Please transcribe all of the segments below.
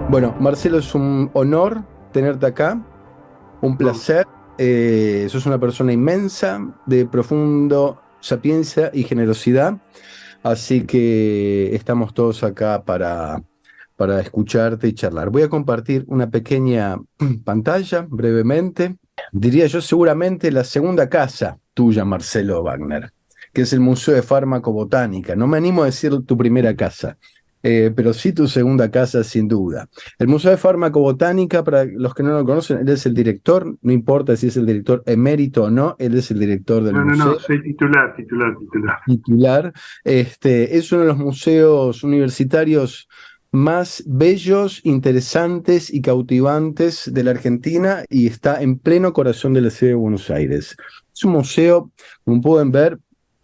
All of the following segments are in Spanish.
Bueno, Marcelo, es un honor tenerte acá, un No, placer. Sos una persona inmensa, de profundo sapiencia y generosidad, así que estamos todos acá para escucharte y charlar. Voy a compartir una pequeña pantalla brevemente. Diría yo seguramente la segunda casa tuya, Marcelo Wagner, que es el Museo de Farmacobotánica. No me animo a decir tu primera casa, pero sí tu segunda casa sin duda. El Museo de Farmacobotánica, para los que no lo conocen, él es el director, no importa si es el director emérito o no, él es el director del no, museo soy titular. titular. Es uno de los museos universitarios más bellos, interesantes y cautivantes de la Argentina y está en pleno corazón de la ciudad de Buenos Aires. Es un museo, como pueden ver,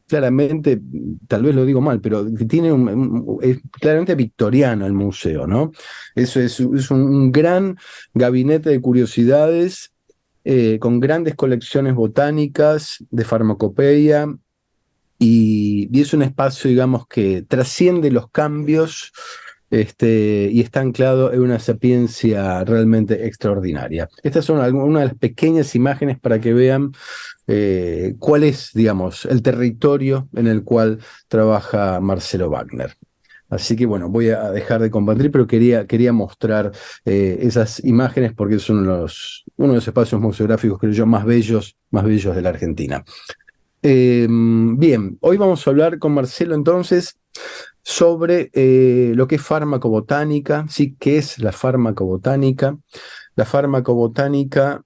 claramente, tal vez lo digo mal, pero que tiene es claramente victoriano el museo, ¿no? Eso es un gran gabinete de curiosidades con grandes colecciones botánicas, de farmacopeia, y es un espacio, digamos, que trasciende los cambios y está anclado en una sapiencia realmente extraordinaria. Estas son algunas de las pequeñas imágenes para que vean cuál es, digamos, el territorio en el cual trabaja Marcelo Wagner. Así que bueno, voy a dejar de compartir, pero quería mostrar esas imágenes porque es uno de los espacios museográficos, creo yo, más bellos de la Argentina. Bien, hoy vamos a hablar con Marcelo entonces sobre lo que es farmacobotánica, ¿sí? ¿Qué es la farmacobotánica? La farmacobotánica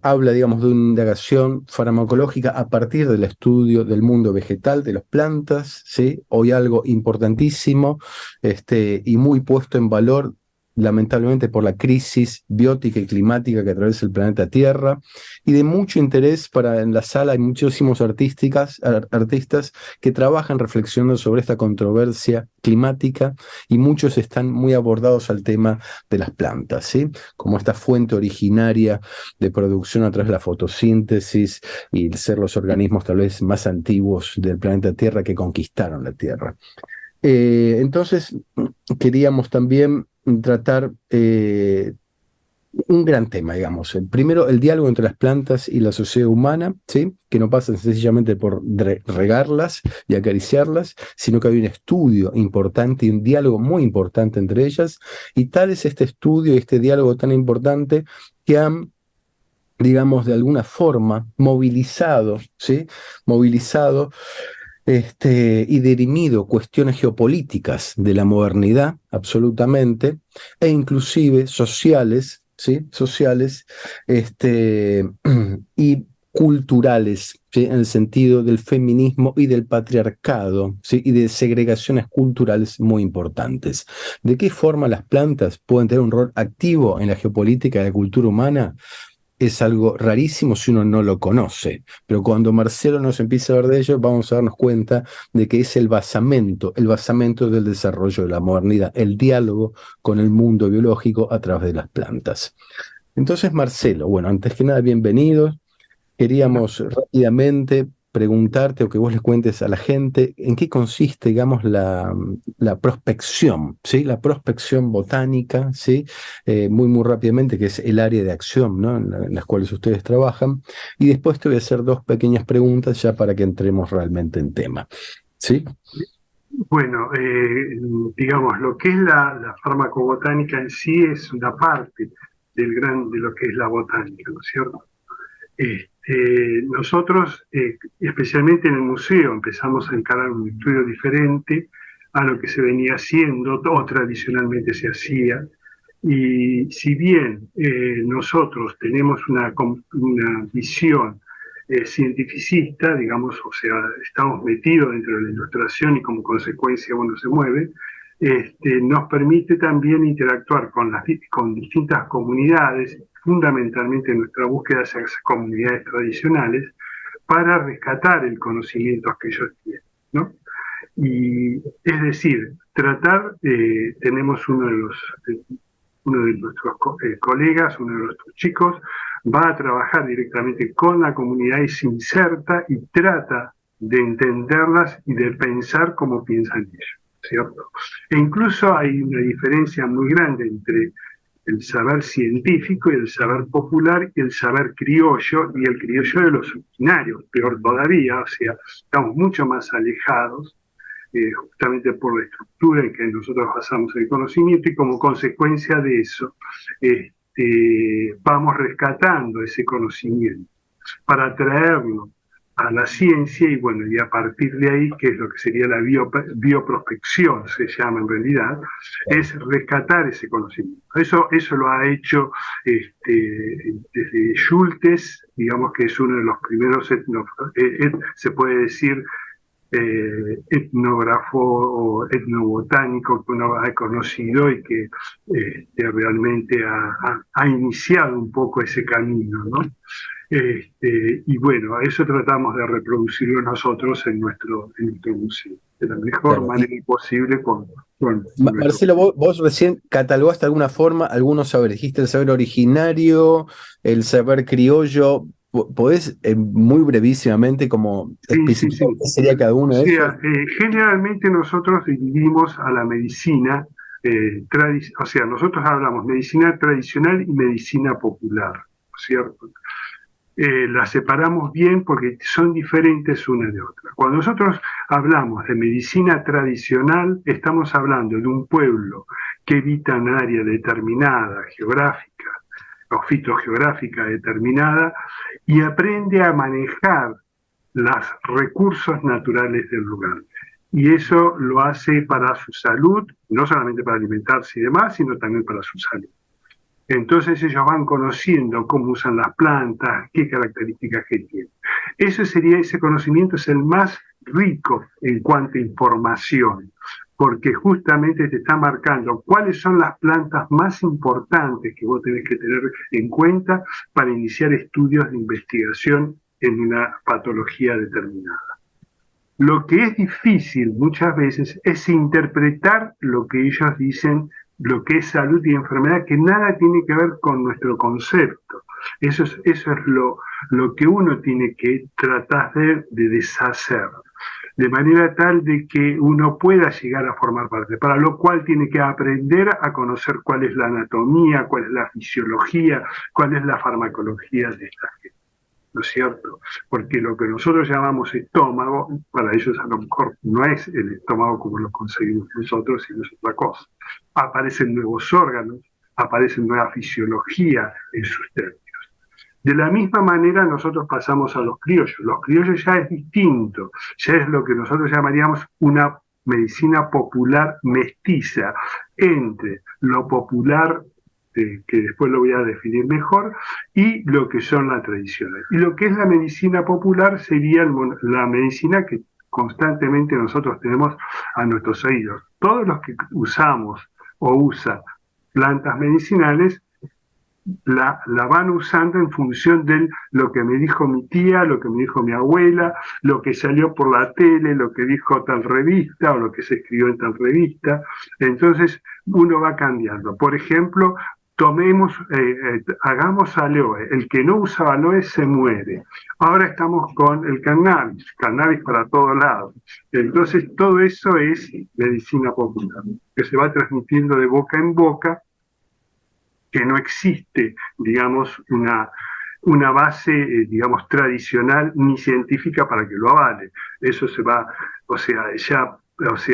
habla, digamos, de una indagación farmacológica a partir del estudio del mundo vegetal, de las plantas, ¿sí? Hoy algo importantísimo y muy puesto en valor, lamentablemente, por la crisis biótica y climática que atraviesa el planeta Tierra, y de mucho interés para en la sala hay muchísimos artistas que trabajan reflexionando sobre esta controversia climática y muchos están muy abordados al tema de las plantas, ¿sí? Como esta fuente originaria de producción a través de la fotosíntesis y ser los organismos tal vez más antiguos del planeta Tierra que conquistaron la Tierra. Entonces, queríamos también tratar un gran tema, digamos. Primero, el diálogo entre las plantas y la sociedad humana, ¿sí? Que no pasa sencillamente por regarlas y acariciarlas, sino que hay un estudio importante y un diálogo muy importante entre ellas. Y tal es este estudio y este diálogo tan importante que han, digamos, de alguna forma movilizado, ¿sí? Movilizado y dirimido cuestiones geopolíticas de la modernidad, absolutamente, e inclusive sociales, ¿sí? Sociales, y culturales, ¿sí? En el sentido del feminismo y del patriarcado, ¿sí? Y de segregaciones culturales muy importantes. ¿De qué forma las plantas pueden tener un rol activo en la geopolítica de la cultura humana? Es algo rarísimo si uno no lo conoce, pero cuando Marcelo nos empieza a hablar de ello, vamos a darnos cuenta de que es el basamento del desarrollo de la modernidad, el diálogo con el mundo biológico a través de las plantas. Entonces, Marcelo, bueno, antes que nada, bienvenido. Queríamos rápidamente preguntarte o que vos le cuentes a la gente en qué consiste, digamos, la prospección, ¿sí? La prospección botánica, ¿sí? Muy rápidamente, que es el área de acción, ¿no? En las cuales ustedes trabajan. Y después te voy a hacer dos pequeñas preguntas ya para que entremos realmente en tema, ¿sí? Bueno, digamos, lo que es la farmacobotánica en sí es una parte de lo que es la botánica, ¿no es cierto? Nosotros, especialmente en el museo, empezamos a encarar un estudio diferente a lo que se venía haciendo o tradicionalmente se hacía. Y si bien nosotros tenemos una visión cientificista, digamos, o sea, estamos metidos dentro de la ilustración y como consecuencia uno se mueve, nos permite también interactuar con distintas comunidades, fundamentalmente nuestra búsqueda hacia esas comunidades tradicionales, para rescatar el conocimiento que ellos tienen, ¿no? Y es decir, tratar, tenemos uno de nuestros colegas, uno de nuestros chicos, va a trabajar directamente con la comunidad y se inserta y trata de entenderlas y de pensar como piensan ellos, ¿cierto? E incluso hay una diferencia muy grande entre el saber científico y el saber popular y el saber criollo y el criollo de los originarios, peor todavía, o sea, estamos mucho más alejados justamente por la estructura en que nosotros basamos el conocimiento y como consecuencia de eso vamos rescatando ese conocimiento para traerlo a la ciencia y bueno, y a partir de ahí, que es lo que sería la bioprospección, se llama en realidad, es rescatar ese conocimiento. Eso lo ha hecho desde Schultes, digamos que es uno de los primeros se puede decir, etnógrafo o etnobotánico que uno ha conocido y que realmente ha iniciado un poco ese camino, ¿no? Y bueno, a eso tratamos de reproducirlo nosotros en nuestro museo, de la mejor Claro. manera posible con Marcelo, vos recién catalogaste de alguna forma algunos saberes. Dijiste el saber originario, el saber criollo. ¿Podés muy brevísimamente como Sí, especificar sí. qué sería cada O uno de esos? sea, generalmente nosotros dividimos a la medicina, o sea, nosotros hablamos medicina tradicional y medicina popular, ¿cierto? Las separamos bien porque son diferentes una de otra. Cuando nosotros hablamos de medicina tradicional, estamos hablando de un pueblo que habita en un área determinada, geográfica o fitogeográfica determinada, y aprende a manejar los recursos naturales del lugar. Y eso lo hace para su salud, no solamente para alimentarse y demás, sino también para su salud. Entonces ellos van conociendo cómo usan las plantas, qué características que tienen. Ese conocimiento es el más rico en cuanto a información, porque justamente te está marcando cuáles son las plantas más importantes que vos tenés que tener en cuenta para iniciar estudios de investigación en una patología determinada. Lo que es difícil muchas veces es interpretar lo que ellos dicen, lo que es salud y enfermedad, que nada tiene que ver con nuestro concepto. Eso es lo que uno tiene que tratar de deshacer, de manera tal de que uno pueda llegar a formar parte, para lo cual tiene que aprender a conocer cuál es la anatomía, cuál es la fisiología, cuál es la farmacología de esta gente. ¿No es cierto? Porque lo que nosotros llamamos estómago, para ellos a lo mejor no es el estómago como lo conseguimos nosotros, sino es otra cosa. Aparecen nuevos órganos, aparece nueva fisiología en sus términos. De la misma manera nosotros pasamos a los criollos. Los criollos ya es distinto, ya es lo que nosotros llamaríamos una medicina popular mestiza entre lo popular que después lo voy a definir mejor, y lo que son las tradiciones. Y lo que es la medicina popular sería la medicina que constantemente nosotros tenemos a nuestros oídos. Todos los que usamos o usan plantas medicinales la van usando en función de lo que me dijo mi tía, lo que me dijo mi abuela, lo que salió por la tele, lo que dijo tal revista o lo que se escribió en tal revista. Entonces uno va cambiando. Por ejemplo, hagamos aloe. El que no usa aloe se muere. Ahora estamos con el cannabis para todos lados. Entonces todo eso es medicina popular, que se va transmitiendo de boca en boca, que no existe, digamos, una base, digamos, tradicional ni científica para que lo avale. Eso se va, o sea,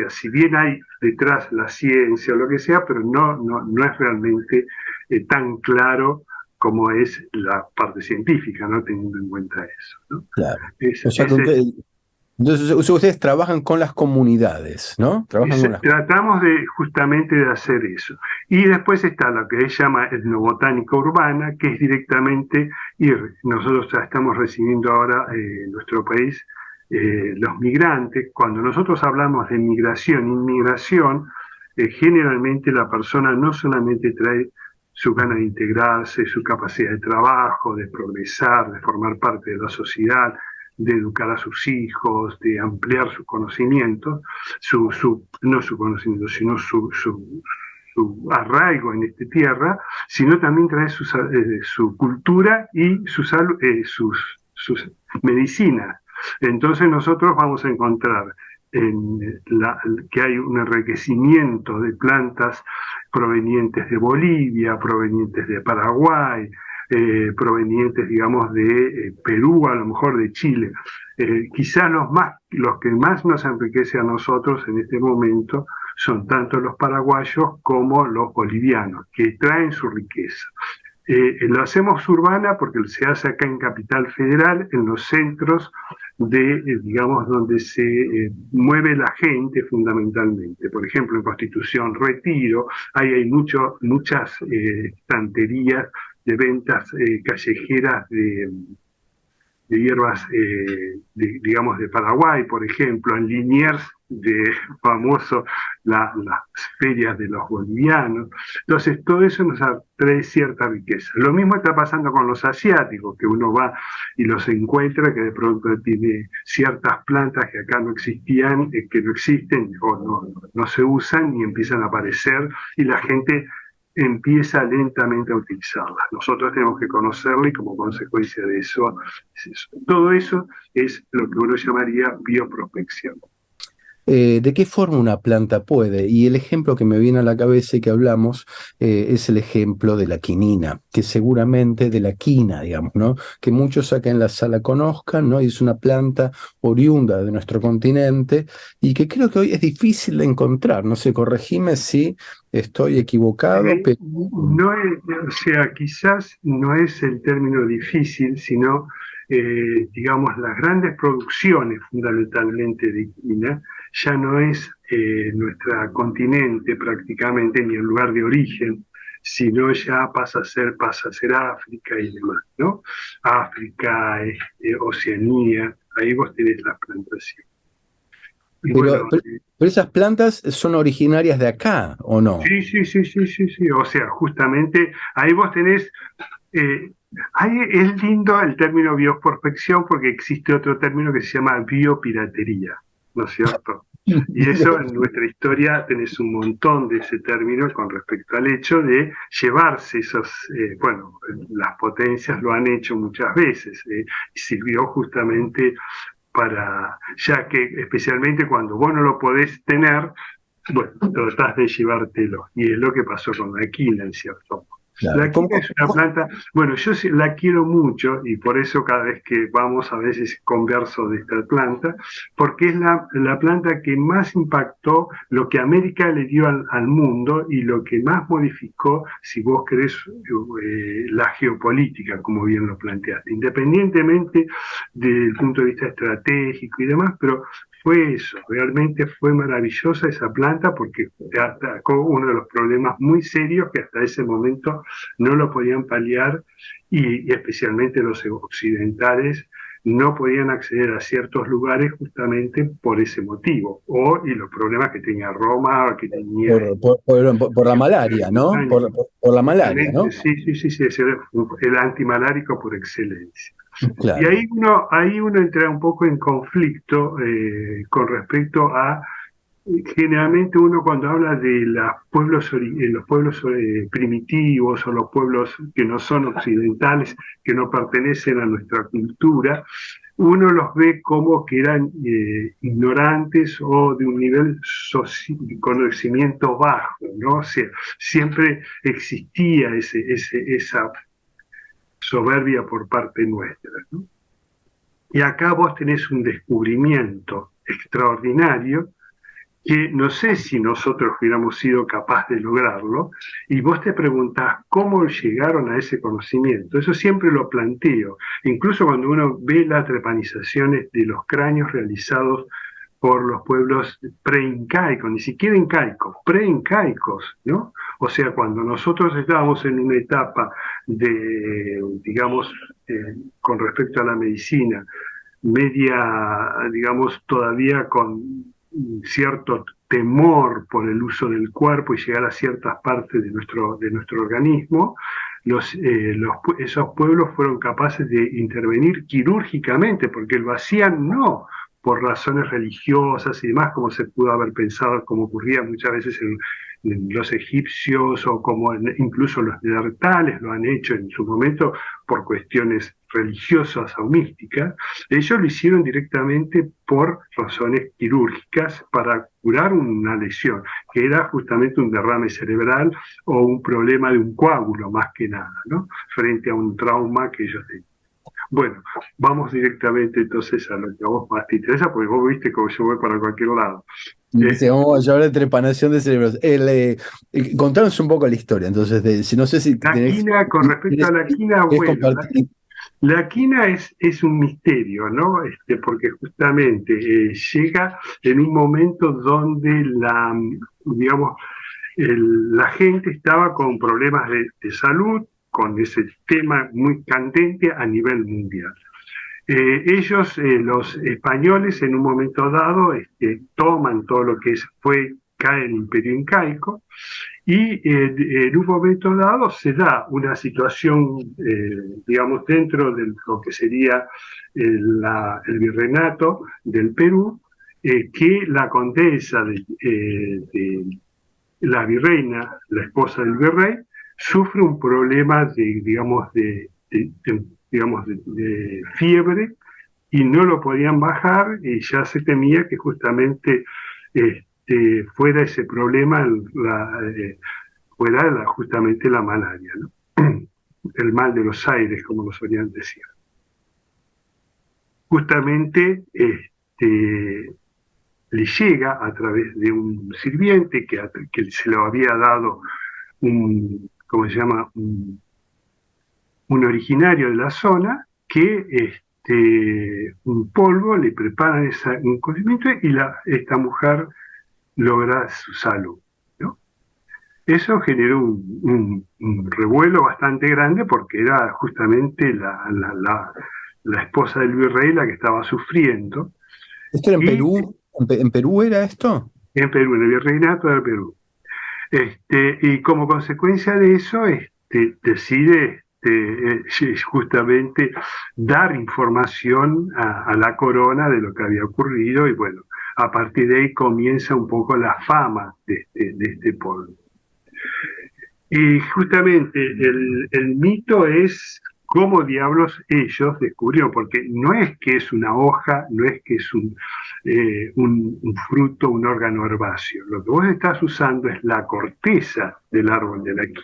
si bien hay detrás la ciencia o lo que sea, pero no es realmente tan claro como es la parte científica, ¿no? Teniendo en cuenta eso, ¿no? Claro. O sea, entonces ustedes trabajan con las comunidades, ¿no? Trabajan con las Tratamos justamente de hacer eso. Y después está lo que se llama etnobotánica urbana, que es directamente ir. Nosotros ya estamos recibiendo ahora en nuestro país los migrantes. Cuando nosotros hablamos de migración, inmigración, generalmente la persona no solamente trae su ganas de integrarse, su capacidad de trabajo, de progresar, de formar parte de la sociedad, de educar a sus hijos, de ampliar sus conocimientos, no su conocimiento, sino su arraigo en esta tierra, sino también trae su cultura y sus medicinas. Entonces nosotros vamos a encontrar que hay un enriquecimiento de plantas provenientes de Bolivia, provenientes de Paraguay, provenientes, digamos, de Perú, a lo mejor de Chile. Quizás los que más nos enriquecen a nosotros en este momento son tanto los paraguayos como los bolivianos, que traen su riqueza. Lo hacemos urbana porque se hace acá en Capital Federal, en los centros digamos, donde se mueve la gente fundamentalmente. Por ejemplo, en Constitución, Retiro, ahí hay muchas estanterías de ventas callejeras de hierbas, digamos, de Paraguay, por ejemplo, en Liniers, famoso las ferias de los bolivianos. Entonces, todo eso nos trae cierta riqueza. Lo mismo está pasando con los asiáticos, que uno va y los encuentra, que de pronto tiene ciertas plantas que acá no existían, que no existen o no se usan y empiezan a aparecer, y la gente empieza lentamente a utilizarlas. Nosotros tenemos que conocerla y como consecuencia de eso, todo eso es lo que uno llamaría bioprospección. ¿De qué forma una planta puede? Y el ejemplo que me viene a la cabeza y que hablamos es el ejemplo de la quinina, que seguramente de la quina, digamos, ¿no? Que muchos acá en la sala conozcan, ¿no? Y es una planta oriunda de nuestro continente y que creo que hoy es difícil de encontrar. No sé, corregime si estoy equivocado, pero... No es, o sea, quizás no es el término difícil, sino, digamos, las grandes producciones fundamentalmente de quina ya no es nuestro continente prácticamente ni el lugar de origen, sino ya pasa a ser África y demás, ¿no? África, Oceanía, ahí vos tenés las plantaciones. Y Pero, bueno, pero, pero esas plantas son originarias de acá, ¿o no? sí. O sea, justamente ahí vos tenés. eh, Ahí es lindo el término bioprospección porque existe otro término que se llama biopiratería, ¿no es cierto? Y eso en nuestra historia tenés un montón de ese término con respecto al hecho de llevarse bueno, las potencias lo han hecho muchas veces, y sirvió justamente ya que especialmente cuando vos no lo podés tener, bueno, tratás de llevártelo. Y es lo que pasó con la quina, en cierto modo. Claro. La quina es una planta, bueno, yo la quiero mucho y por eso cada vez que vamos a veces converso de esta planta, porque es la planta que más impactó lo que América le dio al mundo y lo que más modificó, si vos querés, la geopolítica, como bien lo planteaste, independientemente del punto de vista estratégico y demás, pero fue eso, realmente fue maravillosa esa planta porque atacó uno de los problemas muy serios que hasta ese momento no lo podían paliar y especialmente los occidentales no podían acceder a ciertos lugares justamente por ese motivo, y los problemas que tenía Roma, que tenía Por la malaria, ¿no? Por la malaria, ¿no? sí, es el antimalárico por excelencia. Y Claro. ahí uno entra un poco en conflicto con respecto a, generalmente uno cuando habla de los pueblos primitivos o los pueblos que no son occidentales, que no pertenecen a nuestra cultura, uno los ve como que eran ignorantes o de un nivel de conocimiento bajo, ¿no? O sea, siempre existía esa soberbia por parte nuestra, ¿no? Y acá vos tenés un descubrimiento extraordinario que no sé si nosotros hubiéramos sido capaces de lograrlo, y vos te preguntás cómo llegaron a ese conocimiento. Eso siempre lo planteo, incluso cuando uno ve las trepanizaciones de los cráneos realizados por los pueblos preincaicos, ni siquiera incaicos, preincaicos, ¿no? O sea, cuando nosotros estábamos en una etapa digamos, con respecto a la medicina, media, digamos, todavía con cierto temor por el uso del cuerpo y llegar a ciertas partes de nuestro organismo, esos pueblos fueron capaces de intervenir quirúrgicamente, porque lo hacían no por razones religiosas y demás, como se pudo haber pensado, como ocurría muchas veces en los egipcios o como incluso los neandertales lo han hecho en su momento por cuestiones religiosas o místicas. Ellos lo hicieron directamente por razones quirúrgicas para curar una lesión, que era justamente un derrame cerebral o un problema de un coágulo más que nada, ¿no? Frente a un trauma que ellos tenían. Bueno, vamos directamente entonces a lo que a vos más te interesa, porque vos viste cómo yo voy para cualquier lado. Sí, vamos a hablar de trepanación de cerebros. Contanos un poco la historia, entonces, si no sé si La quina, con respecto a la quina, querés bueno, compartir. la quina es un misterio, ¿no? Porque justamente llega en un momento donde digamos, la gente estaba con problemas de salud, con ese tema muy candente a nivel mundial. Los españoles, en un momento dado, toman todo lo que cae el imperio incaico, y en un momento dado se da una situación, digamos, dentro de lo que sería el virreinato del Perú, que la condesa de la virreina, la esposa del virrey, sufre un problema de fiebre y no lo podían bajar y ya se temía que justamente fuera ese problema, justamente la malaria, ¿no? El mal de los aires, como lo solían decir. Justamente le llega a través de un sirviente que se lo había dado ¿cómo se llama? Un originario de la zona, que un polvo le prepara un cocimiento y esta mujer logra su salud, ¿no? Eso generó un revuelo bastante grande porque era justamente la esposa del virrey la que estaba sufriendo. ¿Esto era en Y Perú? ¿En Perú era esto? en Perú, en el virreinato del Perú. Y como consecuencia de eso, decide justamente dar información a la corona de lo que había ocurrido y bueno, a partir de ahí comienza un poco la fama de este pueblo. Y justamente el mito es cómo diablos ellos descubrieron, porque no es que es una hoja, no es que es un fruto, un órgano herbáceo. Lo que vos estás usando es la corteza del árbol de la quina.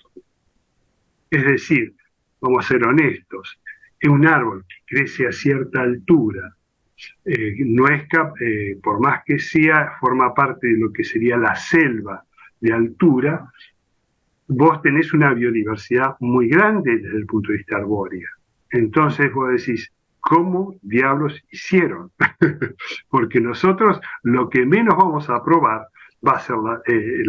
Es decir, vamos a ser honestos, es un árbol que crece a cierta altura, no es por más que sea, forma parte de lo que sería la selva de altura, vos tenés una biodiversidad muy grande desde el punto de vista arbóreo. Entonces vos decís, ¿cómo diablos hicieron? Porque nosotros lo que menos vamos a probar va a ser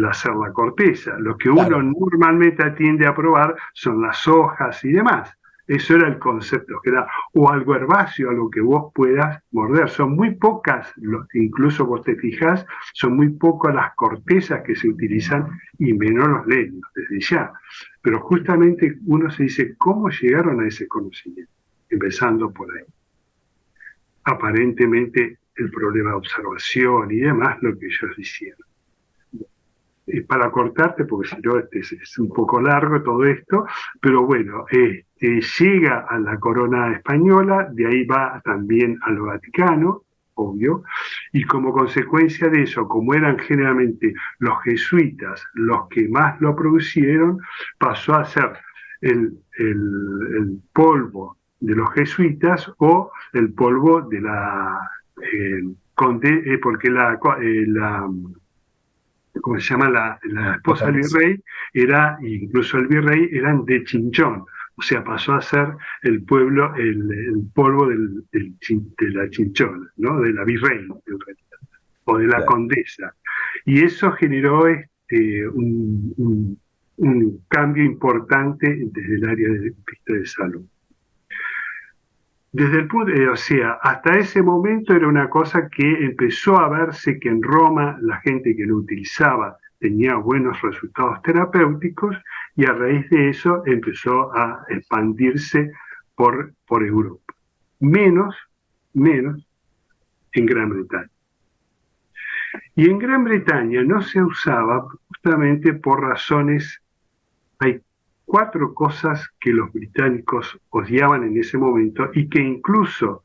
hacer la corteza. Lo que uno Claro. normalmente tiende a probar son las hojas y demás. Eso era el concepto que era, o algo herbáceo, algo que vos puedas morder. Son muy pocas, incluso vos te fijás, son muy pocas las cortezas que se utilizan y menos los leños, desde ya. Pero justamente uno se dice, ¿cómo llegaron a ese conocimiento? Empezando por ahí. Aparentemente el problema de observación y demás, lo que ellos hicieron. Para cortarte, porque si no es un poco largo todo esto, pero bueno, llega a la corona española, de ahí va también al Vaticano, obvio, y como consecuencia de eso, como eran generalmente los jesuitas los que más lo producieron, pasó a ser el polvo de los jesuitas o el polvo de porque ¿cómo se llama? La esposa del virrey incluso el virrey, eran de Chinchón. O sea, pasó a ser el polvo de la Chinchona, ¿no? De la virreina, en realidad, o de la Claro. condesa. Y eso generó un cambio importante desde el área de vista de salud. Desde o sea, hasta ese momento era una cosa que empezó a verse que en Roma la gente que lo utilizaba tenía buenos resultados terapéuticos y a raíz de eso empezó a expandirse por Europa. Menos en Gran Bretaña. Y en Gran Bretaña no se usaba justamente por razones. Hay 4 cosas que los británicos odiaban en ese momento y que incluso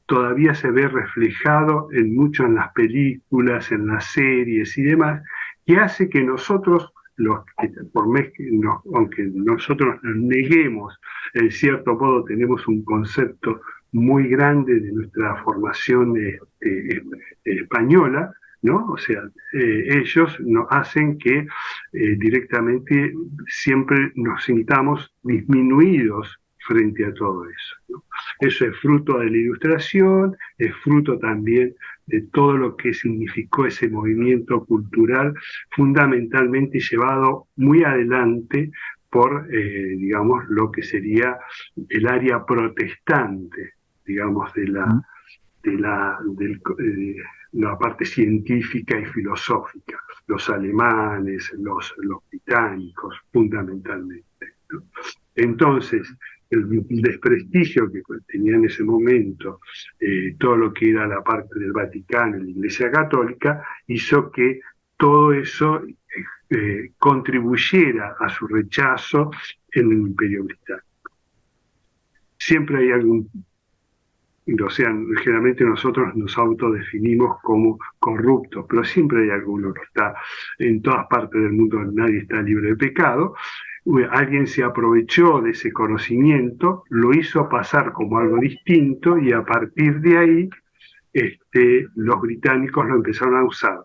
todavía se ve reflejado mucho en las películas, en las series y demás, que hace que nosotros, aunque nosotros nos neguemos, en cierto modo tenemos un concepto muy grande de nuestra formación española, ¿no? O sea, ellos nos hacen que directamente siempre nos sintamos disminuidos frente a todo eso, ¿no? Eso es fruto de la Ilustración, es fruto también de todo lo que significó ese movimiento cultural, fundamentalmente llevado muy adelante por, digamos, lo que sería el área protestante, digamos, la parte científica y filosófica, los alemanes, los británicos, fundamentalmente, ¿no? Entonces, el desprestigio que tenía en ese momento todo lo que era la parte del Vaticano y la Iglesia Católica, hizo que todo eso contribuyera a su rechazo en el Imperio Británico. Siempre hay algún, o sea, generalmente nosotros nos autodefinimos como corruptos, pero siempre hay alguno que está en todas partes del mundo, nadie está libre de pecado. Alguien se aprovechó de ese conocimiento, lo hizo pasar como algo distinto y a partir de ahí los británicos lo empezaron a usar,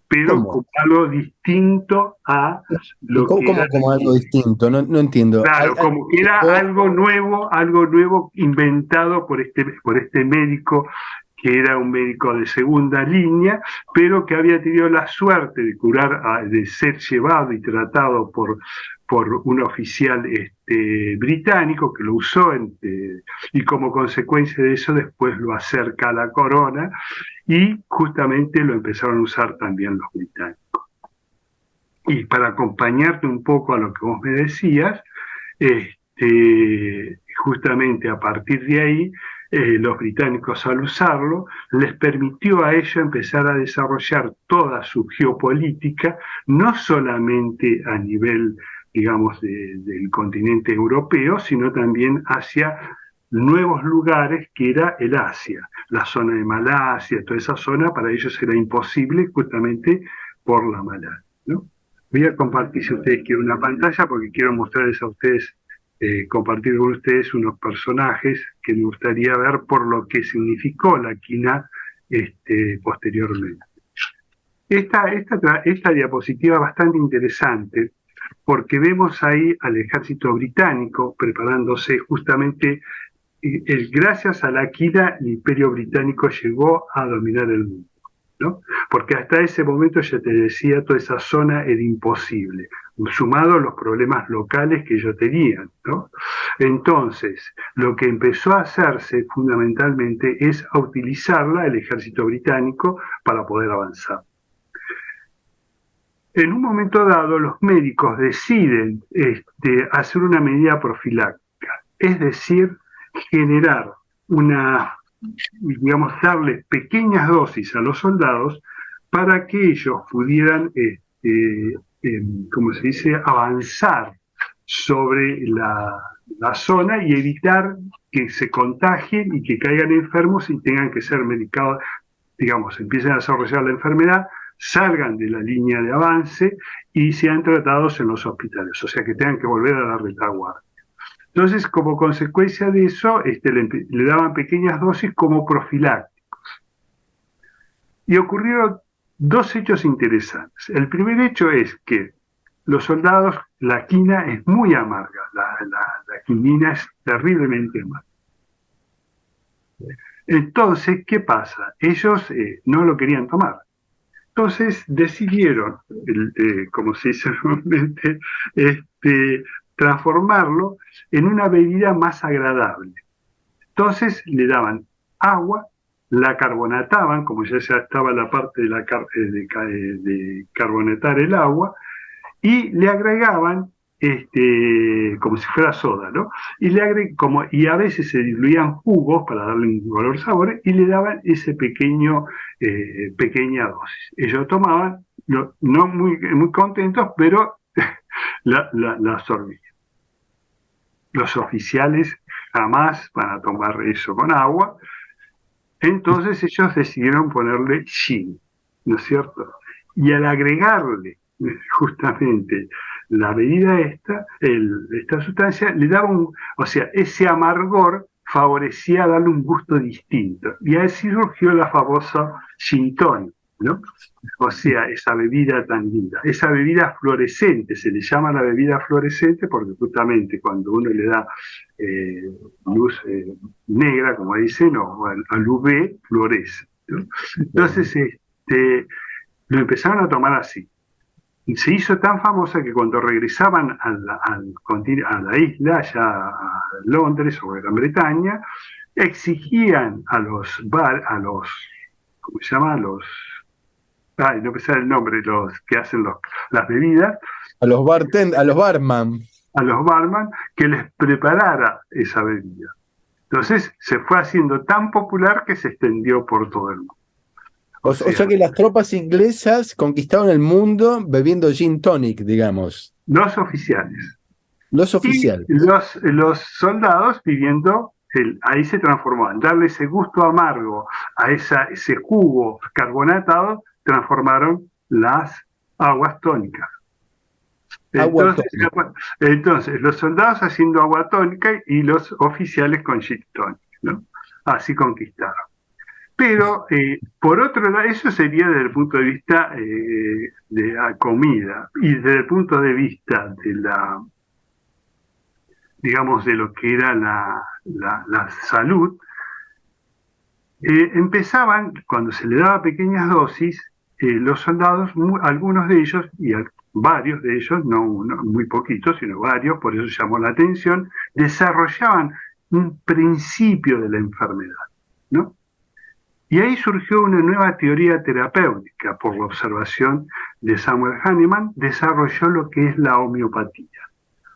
pero ¿Cómo? como algo distinto a lo que era. Como algo distinto? No, no entiendo. Claro, como que era algo nuevo inventado por este médico que era un médico de segunda línea, pero que había tenido la suerte de de ser llevado y tratado por un oficial británico que lo usó y como consecuencia de eso después lo acerca a la corona y justamente lo empezaron a usar también los británicos. Y para acompañarte un poco a lo que vos me decías, justamente a partir de ahí, los británicos al usarlo, les permitió a ellos empezar a desarrollar toda su geopolítica, no solamente a nivel, digamos, del continente europeo, sino también hacia nuevos lugares que era el Asia, la zona de Malasia, toda esa zona para ellos era imposible justamente por la Malasia, ¿no? Voy a compartir, si ustedes quieren, una pantalla porque quiero mostrarles a ustedes, compartir con ustedes unos personajes que me gustaría ver por lo que significó la quina posteriormente. Esta diapositiva es bastante interesante porque vemos ahí al ejército británico preparándose justamente, gracias a la quina el Imperio Británico llegó a dominar el mundo, ¿no? Porque hasta ese momento, ya te decía, toda esa zona era imposible, sumado a los problemas locales que ellos tenían, ¿no? Entonces, lo que empezó a hacerse fundamentalmente es a utilizarla el ejército británico para poder avanzar. En un momento dado, los médicos deciden hacer una medida profiláctica, es decir, generar digamos, darles pequeñas dosis a los soldados para que ellos pudieran, como se dice, avanzar sobre la zona y evitar que se contagien y que caigan enfermos y tengan que ser medicados, digamos, empiecen a desarrollar la enfermedad, salgan de la línea de avance y sean tratados en los hospitales, o sea que tengan que volver a la retaguardia. Entonces, como consecuencia de eso, le daban pequeñas dosis como profilácticos. Y ocurrieron 2 hechos interesantes. El primer hecho es que los soldados, la quina es muy amarga, la quinina es terriblemente amarga. Entonces, ¿qué pasa? Ellos no lo querían tomar. Entonces decidieron, como se dice normalmente, transformarlo en una bebida más agradable. Entonces le daban agua la carbonataban, como ya estaba la parte de carbonatar el agua, y le agregaban como si fuera soda, ¿no? Y a veces se diluían jugos para darle un color sabor y le daban ese pequeña dosis. Ellos tomaban, no muy contentos, pero la absorbían. Los oficiales jamás van a tomar eso con agua, entonces ellos decidieron ponerle gin, ¿no es cierto? Y al agregarle justamente la bebida esta sustancia, le daba o sea, ese amargor favorecía darle un gusto distinto. Y así surgió la famosa gin tonic, ¿no? O sea, esa bebida tan linda, esa bebida fluorescente, se le llama la bebida fluorescente porque justamente cuando uno le da eh, luz negra, como dicen, o al UV, florece, ¿no? Entonces, lo empezaron a tomar así. Y se hizo tan famosa que cuando regresaban a la isla, allá a Londres o a Gran Bretaña, exigían ¿cómo se llama? No me sale el nombre, los que hacen las bebidas, A los barman. a los barman, que les preparara esa bebida. Entonces se fue haciendo tan popular que se extendió por todo el mundo. O sea que las tropas inglesas conquistaron el mundo bebiendo gin tonic, digamos. Los oficiales. Los Y oficiales. los soldados viviendo, ahí se transformó, en darle ese gusto amargo a ese jugo carbonatado, transformaron las aguas tónicas. Agua Entonces, tónica. entonces, los soldados haciendo agua tónica y los oficiales con gin tonic, ¿no? Así conquistaron. Pero, por otro lado, eso sería desde el punto de vista de la comida y desde el punto de vista digamos, de lo que era la salud. Empezaban, cuando se le daba pequeñas dosis, los soldados, algunos de ellos, y varios de ellos, no muy poquitos, sino varios, por eso llamó la atención, desarrollaban un principio de la enfermedad, ¿no? Y ahí surgió una nueva teoría terapéutica por la observación de Samuel Hahnemann, desarrolló lo que es la homeopatía.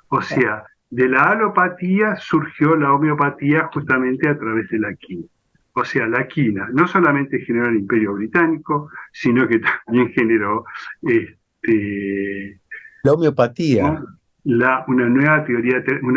O sea, de la alopatía surgió la homeopatía justamente a través de la quina. O sea, la quina no solamente generó el Imperio Británico, sino que también generó La homeopatía. ¿no? Una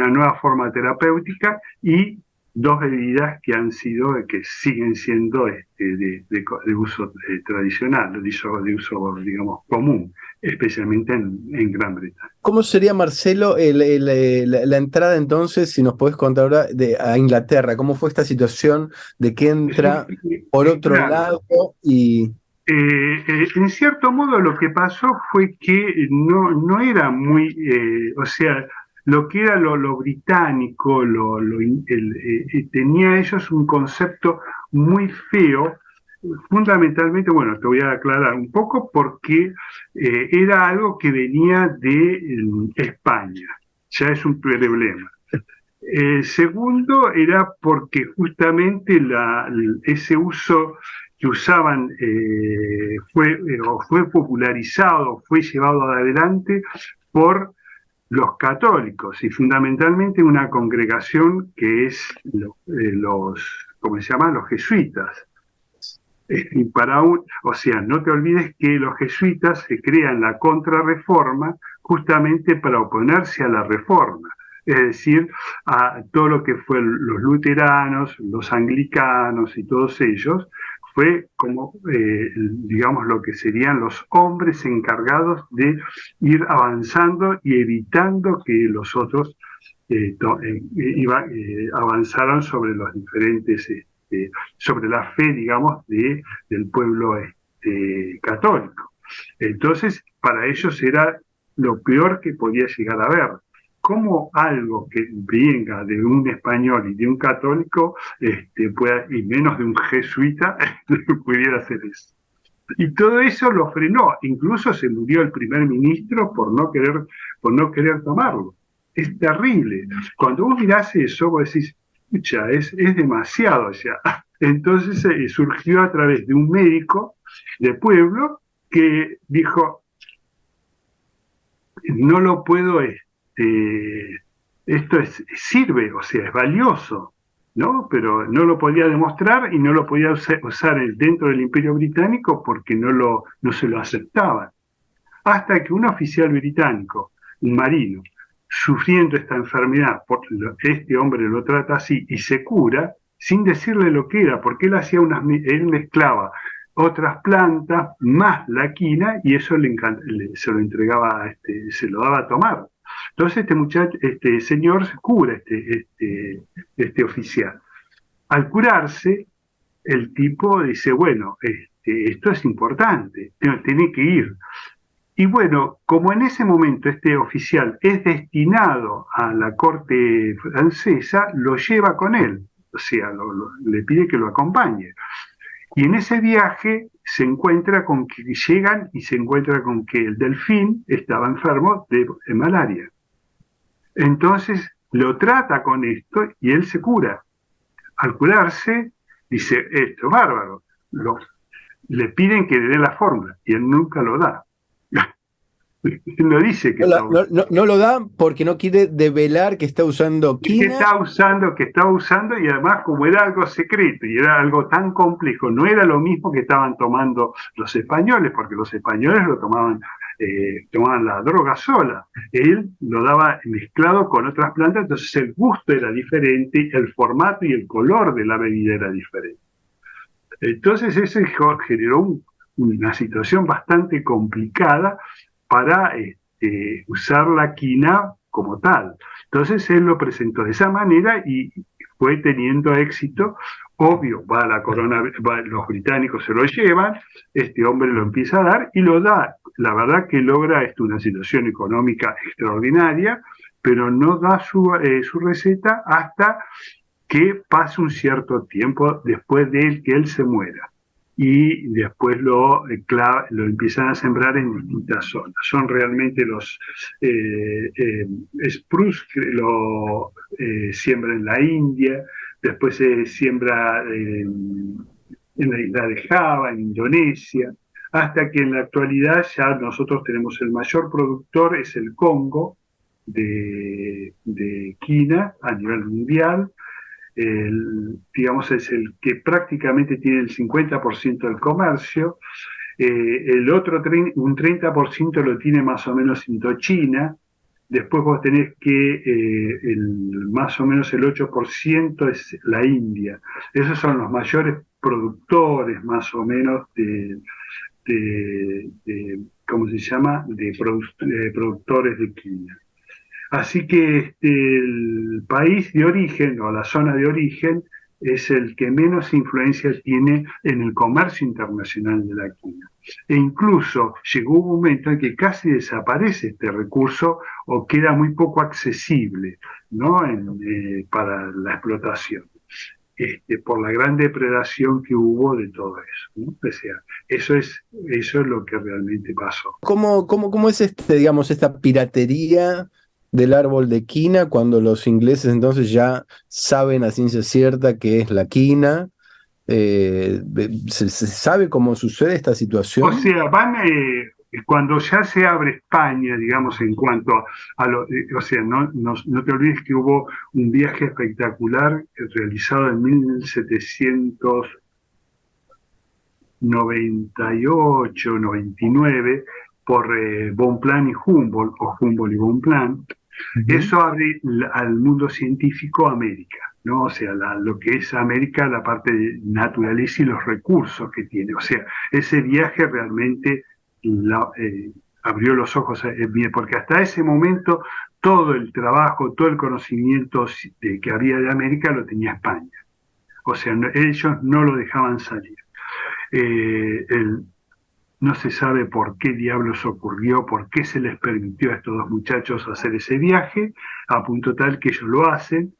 nueva forma terapéutica y dos bebidas que siguen siendo de uso tradicional, de uso, digamos, común, especialmente en Gran Bretaña. ¿Cómo sería, Marcelo, la entrada entonces, si nos podés contar ahora, a Inglaterra? ¿Cómo fue esta situación de que entra por otro Claro, lado y... en cierto modo lo que pasó fue que no era o sea, lo que era lo británico, tenía ellos un concepto muy feo, fundamentalmente, bueno, te voy a aclarar un poco porque era algo que venía de España, ya es un problema. Segundo, era porque justamente ese uso que usaban fue popularizado, fue llevado adelante por los católicos y fundamentalmente una congregación que es ¿cómo se llama? Los jesuitas. Y o sea, no te olvides que los jesuitas se crean la contrarreforma justamente para oponerse a la reforma, es decir, a todo lo que fue los luteranos, los anglicanos y todos ellos, fue como, digamos, lo que serían los hombres encargados de ir avanzando y evitando que los otros avanzaran sobre los diferentes sobre la fe, digamos, del pueblo católico. Entonces, para ellos era lo peor que podía llegar a ver. ¿Cómo algo que venga de un español y de un católico, y menos de un jesuita, pudiera hacer eso? Y todo eso lo frenó. Incluso se murió el primer ministro por no querer tomarlo. Es terrible. Cuando vos mirás eso, vos decís, pucha, es demasiado ya. Entonces surgió a través de un médico de pueblo que dijo, no lo puedo, sirve, o sea, es valioso, ¿no? Pero no lo podía demostrar y no lo podía usar dentro del Imperio Británico porque no se lo aceptaban. Hasta que un oficial británico, un marino, sufriendo esta enfermedad, este hombre lo trata así y se cura sin decirle lo que era, porque él mezclaba otras plantas más la quina y eso se lo entregaba, se lo daba a tomar. Entonces este muchacho, este señor se cura, este oficial. Al curarse, el tipo dice, bueno, esto es importante, tiene que ir. Y bueno, como en ese momento este oficial es destinado a la corte francesa, lo lleva con él, o sea, le pide que lo acompañe. Y en ese viaje se encuentra con que llegan y se encuentra con que el delfín estaba enfermo de malaria. Entonces lo trata con esto y él se cura. Al curarse, dice, esto es bárbaro. Le piden que le dé la fórmula y él nunca lo da. Él no dice que No, está no lo da porque no quiere develar que está usando quina. que estaba usando y además como era algo secreto y era algo tan complejo, no era lo mismo que estaban tomando los españoles, porque los españoles tomaban la droga sola, él lo daba mezclado con otras plantas, entonces el gusto era diferente, el formato y el color de la bebida era diferente. Entonces eso generó una situación bastante complicada para usar la quina como tal. Entonces él lo presentó de esa manera y fue teniendo éxito. Obvio, va a la corona, los británicos se lo llevan, este hombre lo empieza a dar y lo da. La verdad que logra una situación económica extraordinaria, pero no da su receta hasta que pase un cierto tiempo después de que él se muera y después lo empiezan a sembrar en distintas zonas. Son realmente los spruce que lo siembra en la India, después se siembra en la isla de Java, en Indonesia, hasta que en la actualidad ya nosotros tenemos el mayor productor, es el Congo, de quina a nivel mundial, digamos, es el que prácticamente tiene el 50% del comercio, el otro un 30% lo tiene más o menos Indochina, después vos tenés que más o menos el 8% es la India. Esos son los mayores productores más o menos ¿cómo se llama?, de productores de quina. Así que el país de origen o la zona de origen es el que menos influencia tiene en el comercio internacional de la quina. E incluso llegó un momento en que casi desaparece este recurso o queda muy poco accesible, ¿no?, para la explotación. Por la gran depredación que hubo de todo eso, ¿no? O sea, eso es lo que realmente pasó. ¿Cómo es digamos, esta piratería del árbol de quina cuando los ingleses entonces ya saben a ciencia cierta que es la quina? ¿Se sabe cómo sucede esta O situación? sea, cuando ya se abre España, digamos, en cuanto o sea, no te olvides que hubo un viaje espectacular realizado en 1798, 99, por Bonpland y Humboldt, o Humboldt y Bonpland. Ujú. Eso abre al mundo científico América, ¿no? O sea, lo que es América, la parte de naturaleza y los recursos que tiene. O sea, ese viaje realmente abrió los ojos, porque hasta ese momento todo el trabajo, todo el conocimiento que había de América lo tenía España. O sea, ellos no lo dejaban salir. Eh, el, no se sabe por qué diablos ocurrió, por qué se les permitió a estos dos muchachos hacer ese viaje, a punto tal que ellos lo hacen,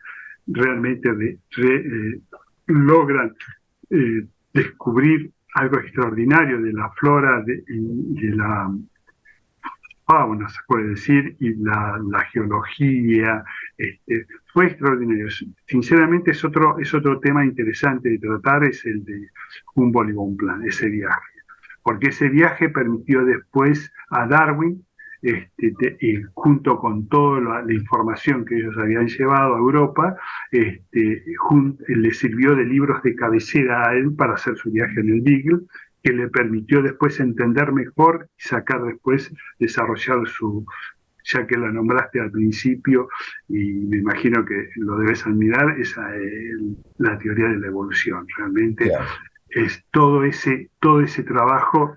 realmente logran descubrir algo extraordinario de la flora, de la fauna, se puede decir, y la geología, Fue extraordinario. Sinceramente es otro tema interesante de tratar, es el de Humboldt y Bonpland, ese viaje. Porque ese viaje permitió después a Darwin, y junto con toda la información que ellos habían llevado a Europa, le sirvió de libros de cabecera a él para hacer su viaje en el Beagle, que le permitió después entender mejor y sacar después, desarrollar su, ya que la nombraste al principio, y me imagino que lo debes admirar, esa es la teoría de la evolución. Realmente Claro. es todo ese trabajo,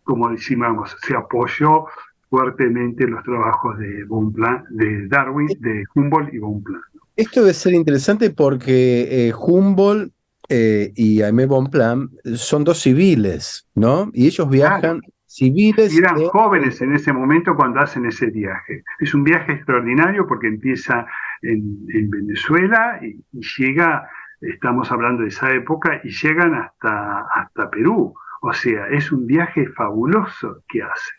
como decíamos, se apoyó fuertemente en los trabajos de Bonpland, de Darwin, de Humboldt y Bonpland. Esto debe ser interesante porque Humboldt y Aimé Bonpland son dos civiles, ¿no? Y ellos Claro, viajan y civiles eran en... jóvenes en ese momento cuando hacen ese viaje. Es un viaje extraordinario porque empieza en Venezuela y llega, estamos hablando de esa época, y llegan hasta Perú. O sea, es un viaje fabuloso que hacen.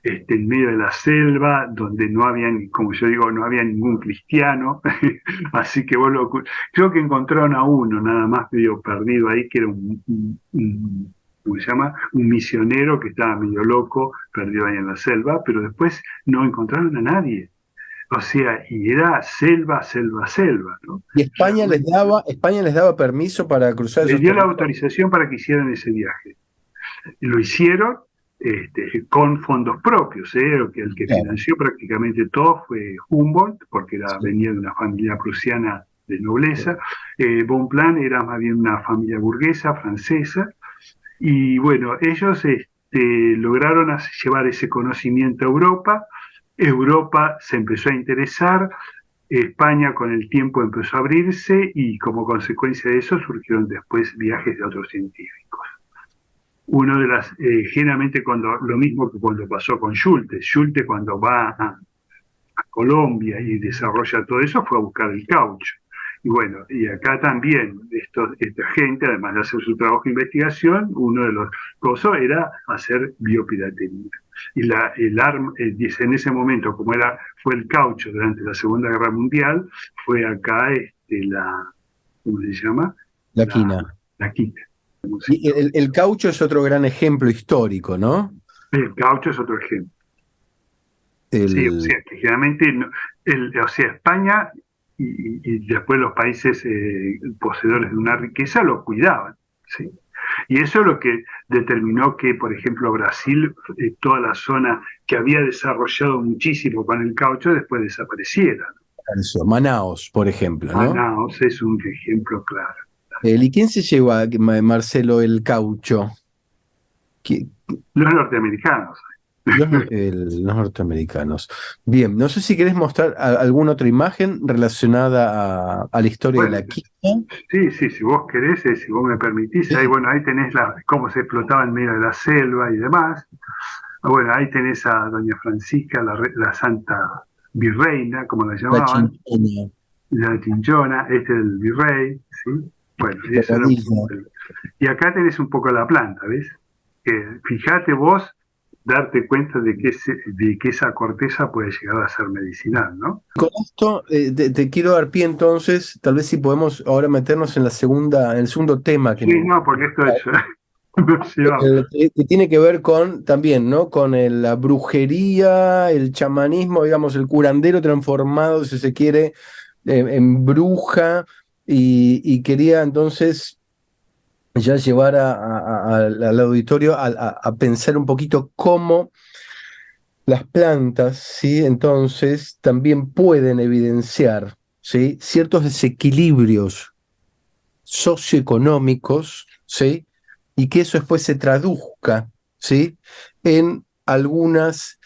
En medio de la selva, donde no había, como yo digo, no había ningún cristiano, así que creo que encontraron a uno nada más medio perdido ahí, que era ¿cómo se llama? Un misionero que estaba medio loco, perdido ahí en la selva, pero después no encontraron a nadie. O sea, y era selva, selva, selva, ¿no? Y Realmente España les daba permiso para cruzar les esos dio la territorios. autorización para que hicieran ese viaje. Lo hicieron con fondos propios, que el que Claro, financió prácticamente todo fue Humboldt, porque sí. venía de una familia prusiana de nobleza. Bonpland era más bien una familia burguesa francesa, y bueno, ellos lograron llevar ese conocimiento a Europa. Europa se empezó a interesar, España con el tiempo empezó a abrirse, y como consecuencia de eso surgieron después viajes de otros científicos. Uno de las, generalmente lo mismo que cuando pasó con Schulte. Schulte cuando va a Colombia y desarrolla todo eso fue a buscar el caucho. Y bueno, y acá también esta gente, además de hacer su trabajo de investigación, uno de los cosas era hacer biopiratería. Y dice, en ese momento, como fue el caucho durante la Segunda Guerra Mundial, fue acá ¿cómo se llama? La La, quina. la quita. Y el caucho es otro gran ejemplo histórico, ¿no? El caucho es otro ejemplo. Sí, o El, sea, que generalmente, o sea, España y después los países poseedores de una riqueza lo cuidaban, ¿sí? Y eso es lo que determinó que, por ejemplo, Brasil, toda la zona que había desarrollado muchísimo con el caucho, después desapareciera. eso, Manaos, por ejemplo, ¿no? Manaus es un ejemplo claro. ¿Y quién se lleva, Marcelo, el caucho? ¿Qui- Los norteamericanos. los norteamericanos. Bien, no sé si querés mostrar alguna otra imagen relacionada a la historia de Bueno, la quina. sí, sí, si vos querés, si vos me permitís, ahí, Sí. bueno, ahí tenés cómo se explotaba en medio de la selva y demás. Bueno, ahí tenés a doña Francisca, la santa virreina, como la La llamaban, Chinchona, la chinchona, este es el virrey, ¿sí? Bueno, y eso era un Bobadilla. poco y acá tenés un poco la planta, ¿ves? Fíjate vos, darte cuenta de que esa corteza puede llegar a ser medicinal, ¿no? Con esto te quiero dar pie entonces, tal vez si podemos ahora meternos en en el segundo tema Sí, no, porque esto es, nos lleva. que tiene que ver con también, ¿no? Con la brujería, el chamanismo, digamos, el curandero transformado, si se quiere, en bruja, y quería entonces ya llevar al auditorio a pensar un poquito cómo las plantas, ¿sí? Entonces también pueden evidenciar, ¿sí? Ciertos desequilibrios socioeconómicos, ¿sí? Y que eso después se traduzca, ¿sí? En algunas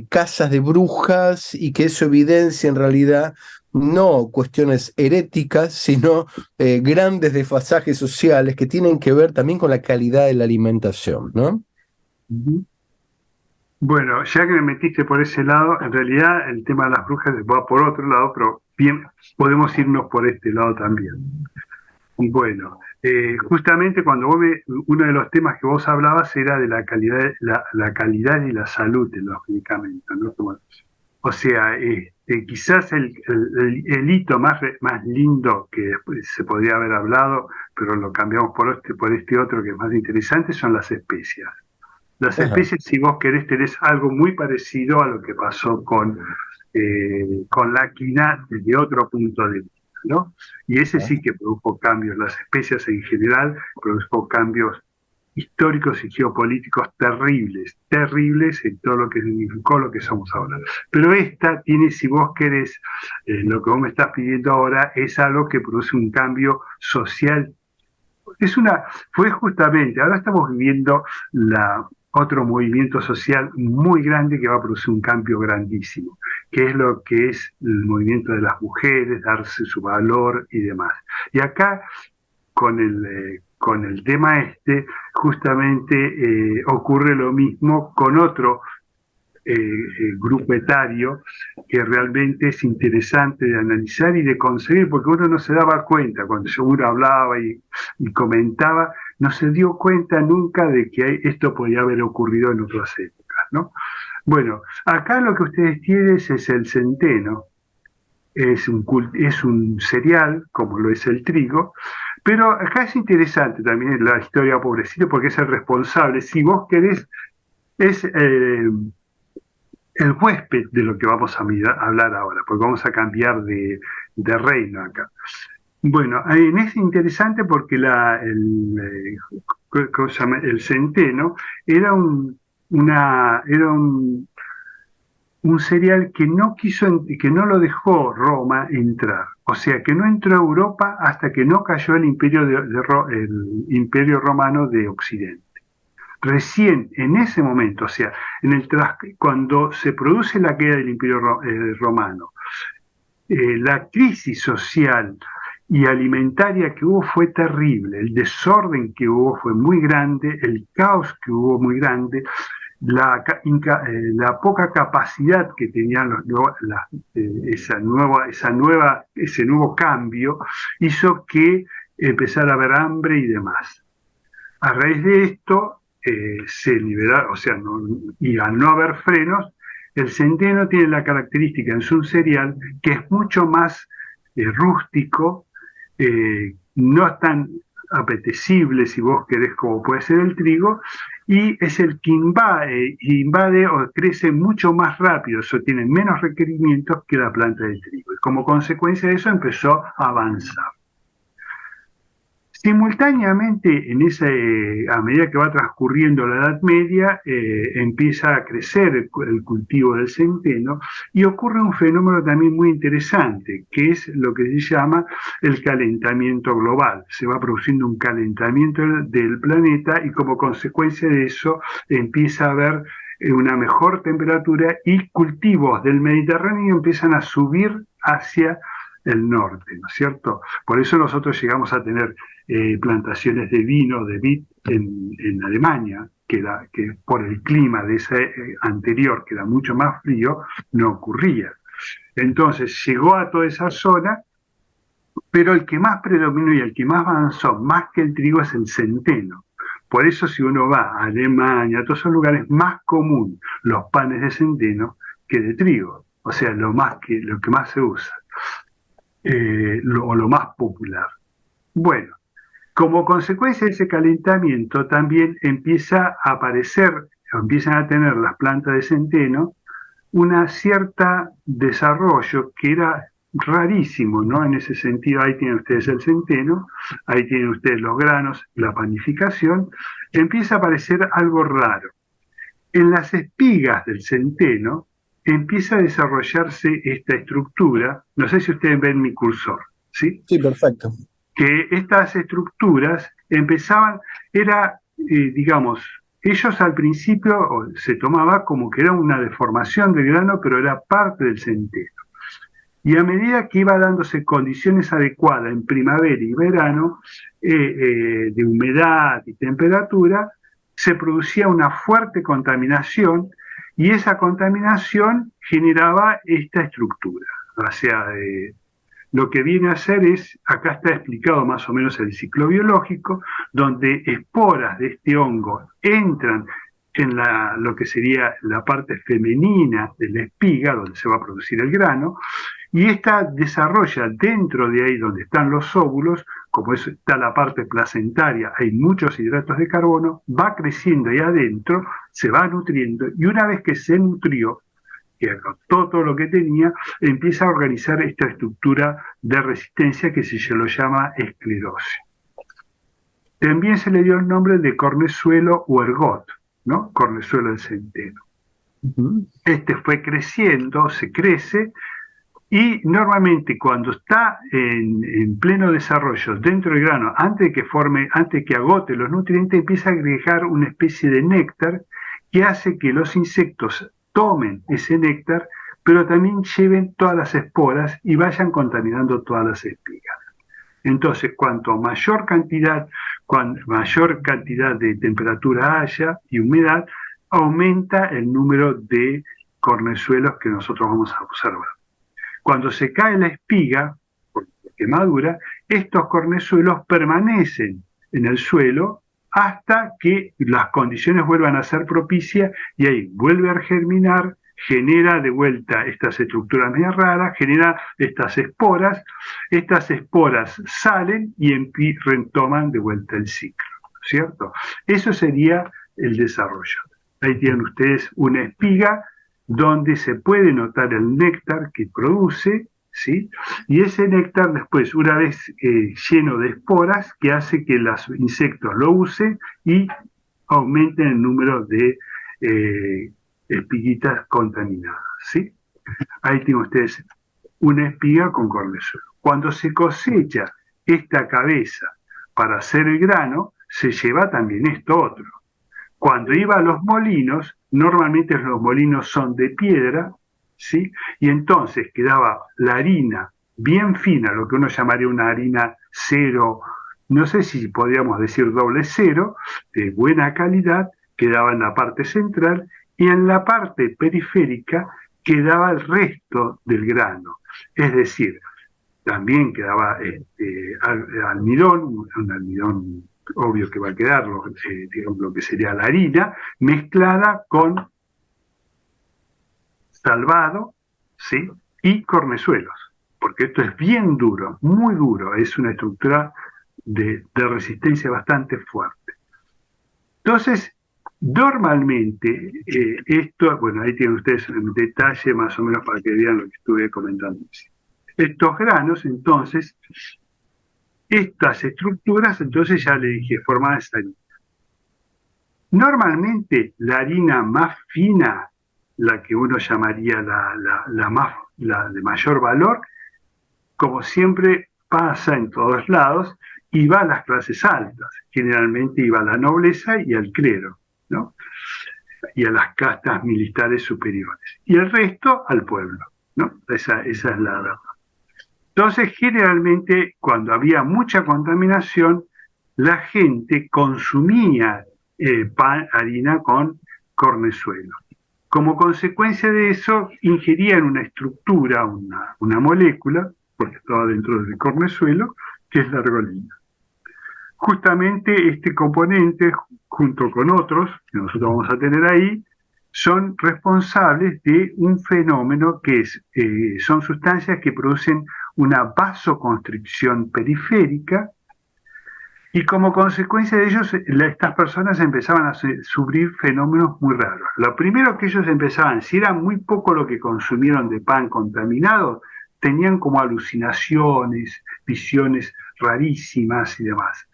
casas de brujas, y que eso evidencia en realidad no cuestiones heréticas, sino grandes desfasajes sociales que tienen que ver también con la calidad de la alimentación, ¿no? Uh-huh. Bueno, ya que me metiste por ese lado, en realidad el tema de las brujas va por otro lado, pero bien, podemos irnos por este lado también. Bueno, justamente uno de los temas que vos hablabas era de la calidad y la salud de los medicamentos, ¿no? O sea, quizás el hito más lindo que después se podría haber hablado, pero lo cambiamos por este otro que es más interesante, son las especias. Las Ajá, especies, si vos querés, tenés algo muy parecido a lo que pasó con la quina desde otro punto de vista, ¿no? Y ese ajá. sí que produjo cambios. Las especies en general produjo cambios históricos y geopolíticos terribles, terribles en todo lo que significó lo que somos ahora. Pero esta tiene, si vos querés, lo que vos me estás pidiendo ahora es algo que produce un cambio social. Fue justamente, ahora estamos viviendo otro movimiento social muy grande que va a producir un cambio grandísimo, que es lo que es el movimiento de las mujeres, darse su valor y demás. Y acá con el tema justamente ocurre lo mismo con otro grupo etario que realmente es interesante de analizar y de conseguir, porque uno no se daba cuenta, cuando uno hablaba y comentaba, no se dio cuenta nunca de que esto podía haber ocurrido en otras épocas, ¿no? Bueno, acá lo que ustedes tienen es el centeno, es un cereal, como lo es el trigo, pero acá es interesante también la historia pobrecito porque es el responsable. Si vos querés, es el huésped de lo que vamos a hablar ahora, porque vamos a cambiar de reino acá. Bueno, es interesante porque ¿cómo se llama? El centeno era un cereal que no lo dejó Roma entrar. O sea, que no entró a Europa hasta que no cayó el el imperio romano de Occidente. Recién en ese momento, o sea, cuando se produce la caída del imperio romano, la crisis social y alimentaria que hubo fue terrible, el desorden que hubo fue muy grande, el caos que hubo muy grande, la poca capacidad que tenían ese nuevo cambio hizo que empezara a haber hambre y demás. A raíz de esto, se libera, o sea, y al no haber frenos, el centeno tiene la característica en su cereal que es mucho más rústico, no tan apetecible, si vos querés, como puede ser el trigo, y es el que invade o crece mucho más rápido, eso tiene menos requerimientos que la planta de trigo. Y como consecuencia de eso empezó a avanzar. Simultáneamente, a medida que va transcurriendo la Edad Media, empieza a crecer el cultivo del centeno y ocurre un fenómeno también muy interesante, que es lo que se llama el calentamiento global. Se va produciendo un calentamiento del planeta y como consecuencia de eso empieza a haber una mejor temperatura y cultivos del Mediterráneo empiezan a subir hacia el norte, ¿no es cierto? Por eso nosotros llegamos a tener plantaciones de vino, de vid en Alemania, que por el clima de ese anterior, que era mucho más frío, no ocurría. Entonces llegó a toda esa zona, pero el que más predominó y el que más avanzó, más que el trigo, es el centeno. Por eso si uno va a Alemania, a todos esos lugares, más común los panes de centeno que de trigo. O sea, lo que más se usa, o lo más popular. Bueno, como consecuencia de ese calentamiento también empieza a aparecer, empiezan a tener las plantas de centeno una cierta desarrollo que era rarísimo, ¿no? En ese sentido, ahí tienen ustedes el centeno, ahí tienen ustedes los granos, la panificación, empieza a aparecer algo raro. En las espigas del centeno empieza a desarrollarse esta estructura, no sé si ustedes ven mi cursor, ¿sí? Sí, perfecto. Que estas estructuras empezaban, digamos, ellos al principio se tomaba como que era una deformación del grano, pero era parte del centeno. Y a medida que iba dándose condiciones adecuadas en primavera y verano, de humedad y temperatura, se producía una fuerte contaminación y esa contaminación generaba esta estructura. O sea, lo que viene a hacer acá está explicado más o menos el ciclo biológico, donde esporas de este hongo entran lo que sería la parte femenina de la espiga, donde se va a producir el grano, y esta desarrolla dentro de ahí donde están los óvulos, como está la parte placentaria, hay muchos hidratos de carbono, va creciendo ahí adentro, se va nutriendo, y una vez que se nutrió, que agotó todo lo que tenía, empieza a organizar esta estructura de resistencia que se lo llama esclerosis. También se le dio el nombre de cornezuelo o ergot, ¿no? Cornezuelo del centeno. Este fue creciendo, se crece, y normalmente cuando está en pleno desarrollo dentro del grano, antes que agote los nutrientes, empieza a agregar una especie de néctar que hace que los insectos tomen ese néctar, pero también lleven todas las esporas y vayan contaminando todas las espigas. Entonces, cuanto mayor cantidad de temperatura haya y humedad, aumenta el número de cornezuelos que nosotros vamos a observar. Cuando se cae la espiga, por quemadura, estos cornezuelos permanecen en el suelo hasta que las condiciones vuelvan a ser propicias y ahí vuelve a germinar, genera de vuelta estas estructuras medio raras, genera estas esporas salen y retoman de vuelta el ciclo, ¿cierto? Eso sería el desarrollo. Ahí tienen ustedes una espiga donde se puede notar el néctar que produce, ¿sí? Y ese néctar después, una vez lleno de esporas, que hace que los insectos lo usen y aumenten el número de espiguitas contaminadas, ¿sí? Ahí tienen ustedes una espiga con cornezuelo. Cuando se cosecha esta cabeza para hacer el grano, se lleva también esto otro. Cuando iba a los molinos, normalmente los molinos son de piedra, ¿sí? Y entonces quedaba la harina bien fina, lo que uno llamaría una harina cero, no sé si podríamos decir doble cero, de buena calidad, quedaba en la parte central, y en la parte periférica quedaba el resto del grano. Es decir, también quedaba almidón, un almidón obvio que va a quedar, digamos, lo que sería la harina, mezclada con salvado, ¿sí? Y cornezuelos, porque esto es bien duro, muy duro, es una estructura de resistencia bastante fuerte. Entonces, normalmente, esto, bueno, ahí tienen ustedes un detalle más o menos para que vean lo que estuve comentando. Estos granos, entonces, estas estructuras, entonces ya le dije, formadas de harina. Normalmente la harina más fina, la que uno llamaría la de mayor valor, como siempre pasa en todos lados, iba a las clases altas, generalmente iba a la nobleza y al clero, ¿no? Y a las castas militares superiores. Y el resto al pueblo, ¿no? Esa es la verdad. Entonces, generalmente, cuando había mucha contaminación, la gente consumía harina con cornezuelo. Como consecuencia de eso, ingerían una estructura, una molécula, porque estaba dentro del cornezuelo, que es la argolina. Justamente este componente, junto con otros que nosotros vamos a tener ahí, son responsables de un fenómeno que son sustancias que producen una vasoconstricción periférica, y como consecuencia de ellos, estas personas empezaban a sufrir fenómenos muy raros. Lo primero que ellos empezaban, si era muy poco lo que consumieron de pan contaminado, tenían como alucinaciones, visiones rarísimas y demás.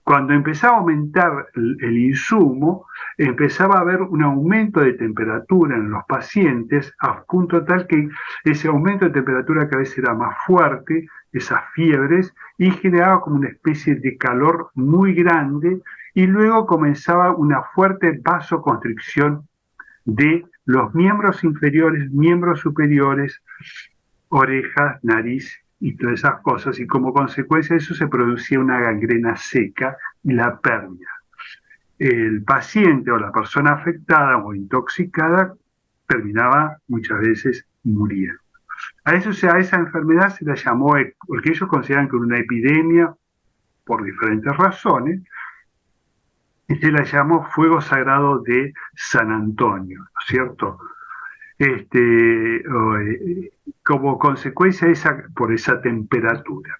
Cuando empezaba a aumentar el insumo, empezaba a haber un aumento de temperatura en los pacientes, a punto tal que ese aumento de temperatura cada vez era más fuerte, esas fiebres, y generaba como una especie de calor muy grande, y luego comenzaba una fuerte vasoconstricción de los miembros inferiores, miembros superiores, orejas, nariz y todas esas cosas, y como consecuencia de eso se producía una gangrena seca y la pérdida. El paciente o la persona afectada o intoxicada terminaba muchas veces muriendo. A esa enfermedad se la llamó, porque ellos consideran que era una epidemia por diferentes razones, y se la llamó Fuego Sagrado de San Antonio, ¿no es cierto? Como consecuencia por esa temperatura.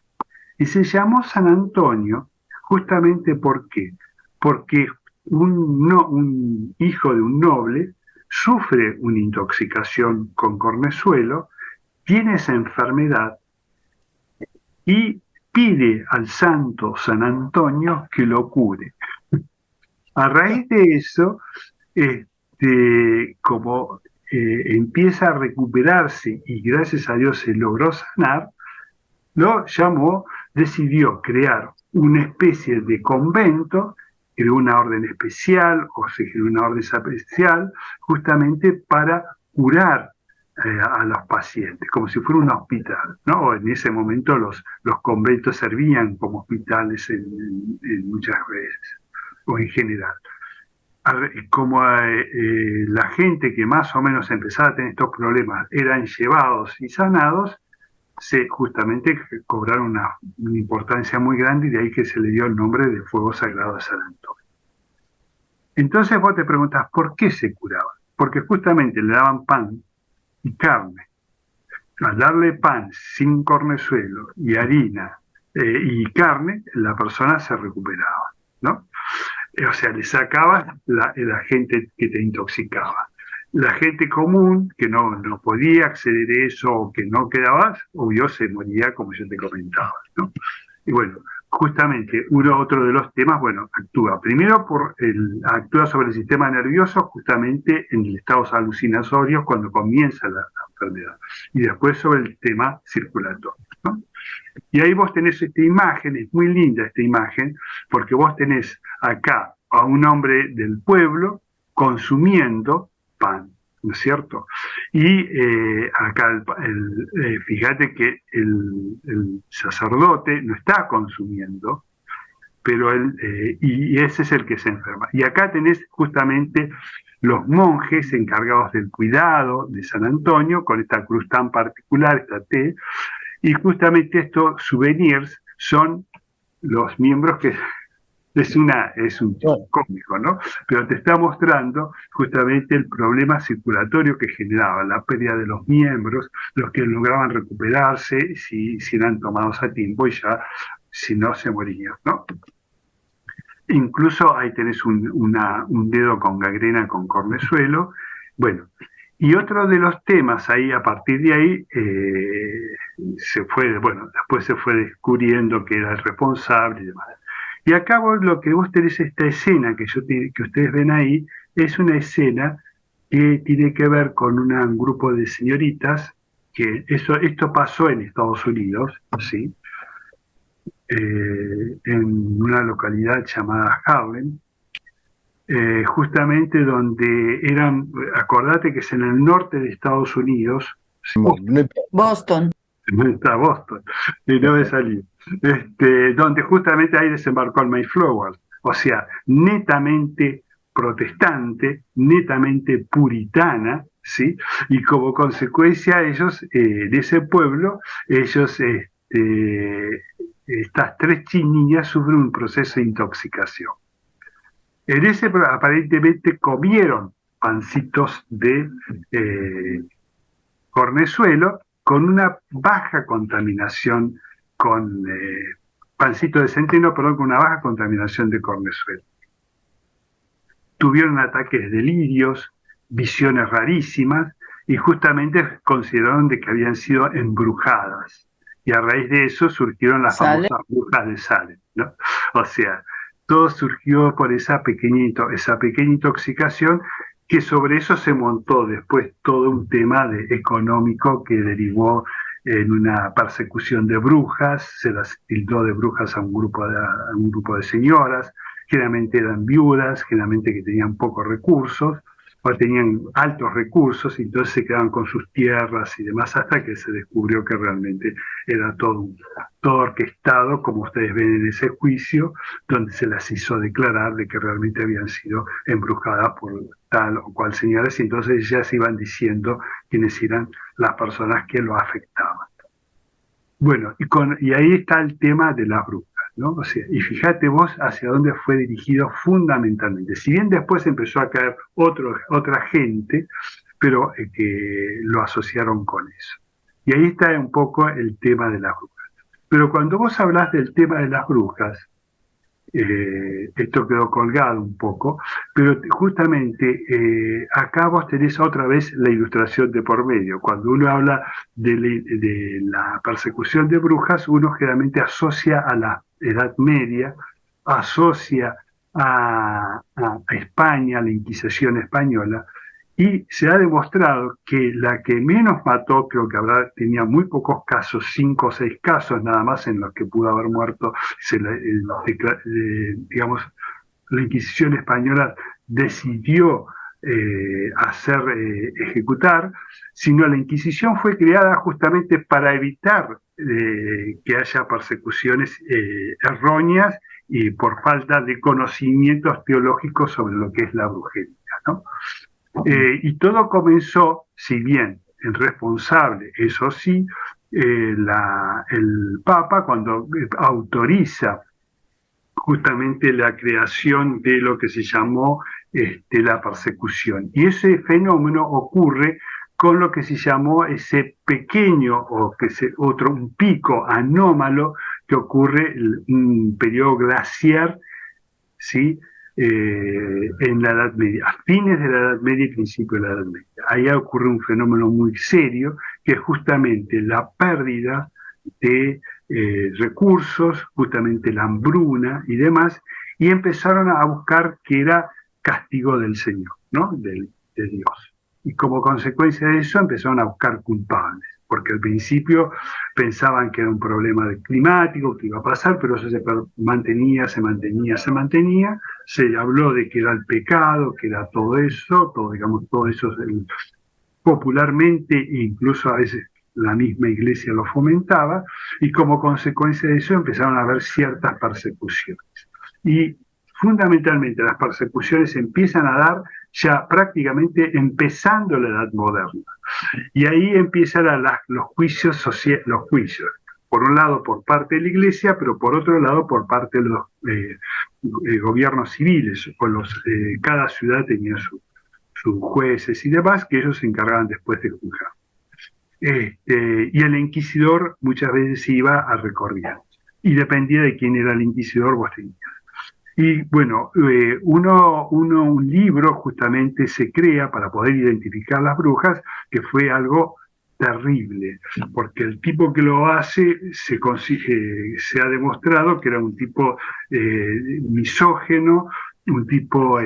Y se llamó San Antonio justamente ¿por qué? Porque un hijo de un noble sufre una intoxicación con cornezuelo, tiene esa enfermedad y pide al santo San Antonio que lo cure. A raíz de eso, como empieza a recuperarse y gracias a Dios se logró sanar, lo llamó, decidió crear una especie de convento, creó una orden especial, o se creó una orden especial, justamente para curar a los pacientes, como si fuera un hospital, ¿no? En ese momento los conventos servían como hospitales en muchas veces, o en general. Como la gente que más o menos empezaba a tener estos problemas eran llevados y sanados, se justamente cobraron una importancia muy grande y de ahí que se le dio el nombre de Fuego Sagrado de San Antonio. Entonces vos te preguntas, ¿por qué se curaba? Porque justamente le daban pan y carne. Al darle pan sin cornezuelo y harina y carne, la persona se recuperaba, ¿no? O sea, le sacabas la gente que te intoxicaba. La gente común, que no podía acceder a eso o que no quedaba, obvio se moría, como yo te comentaba, ¿no? Y bueno, justamente otro de los temas, bueno, primero actúa sobre el sistema nervioso, justamente en estados alucinatorios cuando comienza la enfermedad, y después sobre el tema circulatorio, ¿no? Y ahí vos tenés esta imagen, es muy linda esta imagen, porque vos tenés acá a un hombre del pueblo consumiendo pan, ¿no es cierto? Y acá, fíjate que el sacerdote no está consumiendo, pero y ese es el que se enferma. Y acá tenés justamente los monjes encargados del cuidado de San Antonio, con esta cruz tan particular, esta T, y justamente estos souvenirs son los miembros que es un Bueno, cómico, ¿no? Pero te está mostrando justamente el problema circulatorio que generaba, la pérdida de los miembros, los que lograban recuperarse si eran tomados a tiempo y ya si no se morían, ¿no? Incluso ahí tenés un dedo con gangrena con cornezuelo. Bueno, y otro de los temas ahí, a partir de ahí, después se fue descubriendo que era el responsable y demás. Y acá lo que vos tenés esta escena que ustedes ven ahí, es una escena que tiene que ver con un grupo de señoritas, esto pasó en Estados Unidos, ¿sí? En una localidad llamada Harlem, justamente donde acordate que es en el norte de Estados Unidos, bueno, Boston. no está Boston, y no me salió, donde justamente ahí desembarcó el Mayflower, o sea, netamente protestante, netamente puritana, ¿sí? Y como consecuencia ellos, de ese pueblo, ellos, estas tres niñas sufren un proceso de intoxicación. En ese aparentemente comieron pancitos de cornezuelo con una baja contaminación con pancito de centeno, perdón, con una baja contaminación de cornezuelo. Tuvieron ataques delirios, visiones rarísimas y justamente consideraron de que habían sido embrujadas. Y a raíz de eso surgieron las famosas brujas de Salem, ¿no? O sea, todo surgió por esa pequeña intoxicación, que sobre eso se montó después todo un tema económico que derivó en una persecución de brujas, se las tildó de brujas a un grupo de señoras, generalmente eran viudas, generalmente que tenían pocos recursos, o tenían altos recursos, y entonces se quedaban con sus tierras y demás, hasta que se descubrió que realmente era todo orquestado, como ustedes ven en ese juicio, donde se las hizo declarar de que realmente habían sido embrujadas por tal o cual señores, y entonces ya se iban diciendo quiénes eran las personas que lo afectaban. Bueno, y ahí está el tema de las brujas. ¿no? O sea, y fíjate vos hacia dónde fue dirigido fundamentalmente. Si bien después empezó a caer otra gente, pero que lo asociaron con eso. Y ahí está un poco el tema de las brujas. Pero cuando vos hablas del tema de las brujas, esto quedó colgado un poco, pero justamente acá vos tenés otra vez la ilustración de por medio. Cuando uno habla de la persecución de brujas, uno generalmente asocia a la Edad Media, asocia a España, a la Inquisición española, y se ha demostrado que la que menos mató, creo que tenía muy pocos casos, 5 o 6 casos nada más en los que pudo haber muerto, digamos, la Inquisición española decidió ejecutar, sino la Inquisición fue creada justamente para evitar que haya persecuciones erróneas y por falta de conocimientos teológicos sobre lo que es la brujería, ¿no? Y todo comenzó, si bien el responsable, eso sí, el Papa cuando autoriza justamente la creación de lo que se llamó la persecución. Y ese fenómeno ocurre con lo que se llamó ese pequeño un pico anómalo que ocurre en un periodo glaciar, ¿sí? En la Edad Media, a fines de la Edad Media y principios de la Edad Media. Ahí ocurre un fenómeno muy serio, que es justamente la pérdida de recursos, justamente la hambruna y demás, y empezaron a buscar que era castigo del Señor, ¿no? De Dios. Y como consecuencia de eso empezaron a buscar culpables, porque al principio pensaban que era un problema climático, que iba a pasar, pero eso se mantenía, se habló de que era el pecado, que era todo eso, todo eso popularmente, e incluso a veces la misma iglesia lo fomentaba, y como consecuencia de eso empezaron a haber ciertas persecuciones. Y fundamentalmente las persecuciones empiezan a dar ya prácticamente empezando la Edad Moderna. Y ahí empiezan los juicios, por un lado por parte de la Iglesia, pero por otro lado por parte de los gobiernos civiles, cada ciudad tenía sus jueces y demás, que ellos se encargaban después de juzgar. Y el inquisidor muchas veces iba a recorrer, y dependía de quién era el inquisidor, vos tenías. Y bueno, un libro justamente se crea para poder identificar las brujas, que fue algo terrible, porque el tipo que lo hace se ha demostrado que era un tipo misógeno, un tipo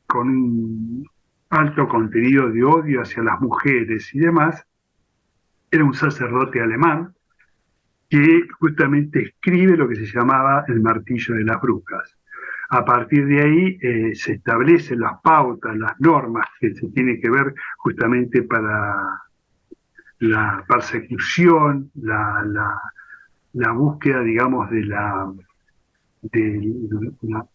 con un alto contenido de odio hacia las mujeres y demás. Era un sacerdote alemán que justamente escribe lo que se llamaba el martillo de las brujas. A partir de ahí se establecen las pautas, las normas que se tienen que ver justamente para la persecución, la búsqueda, digamos, de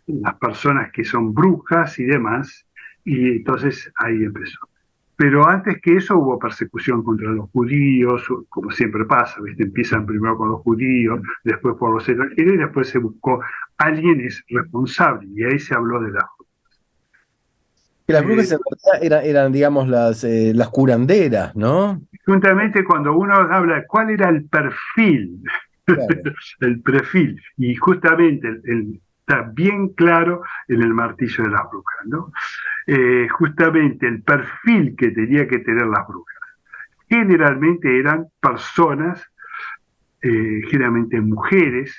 las personas que son brujas y demás, y entonces ahí empezó. Pero antes que eso hubo persecución contra los judíos, como siempre pasa, ¿viste? Empiezan primero con los judíos, después por los extranjeros, y después se buscó alguien es responsable, y ahí se habló de la... Que las brujas en realidad eran digamos, las curanderas, ¿no? Juntamente cuando uno habla de cuál era el perfil, Claro. el perfil, y justamente está bien claro en el martillo de las brujas, ¿no? Justamente el perfil que tenía que tener las brujas. Generalmente eran personas, generalmente mujeres,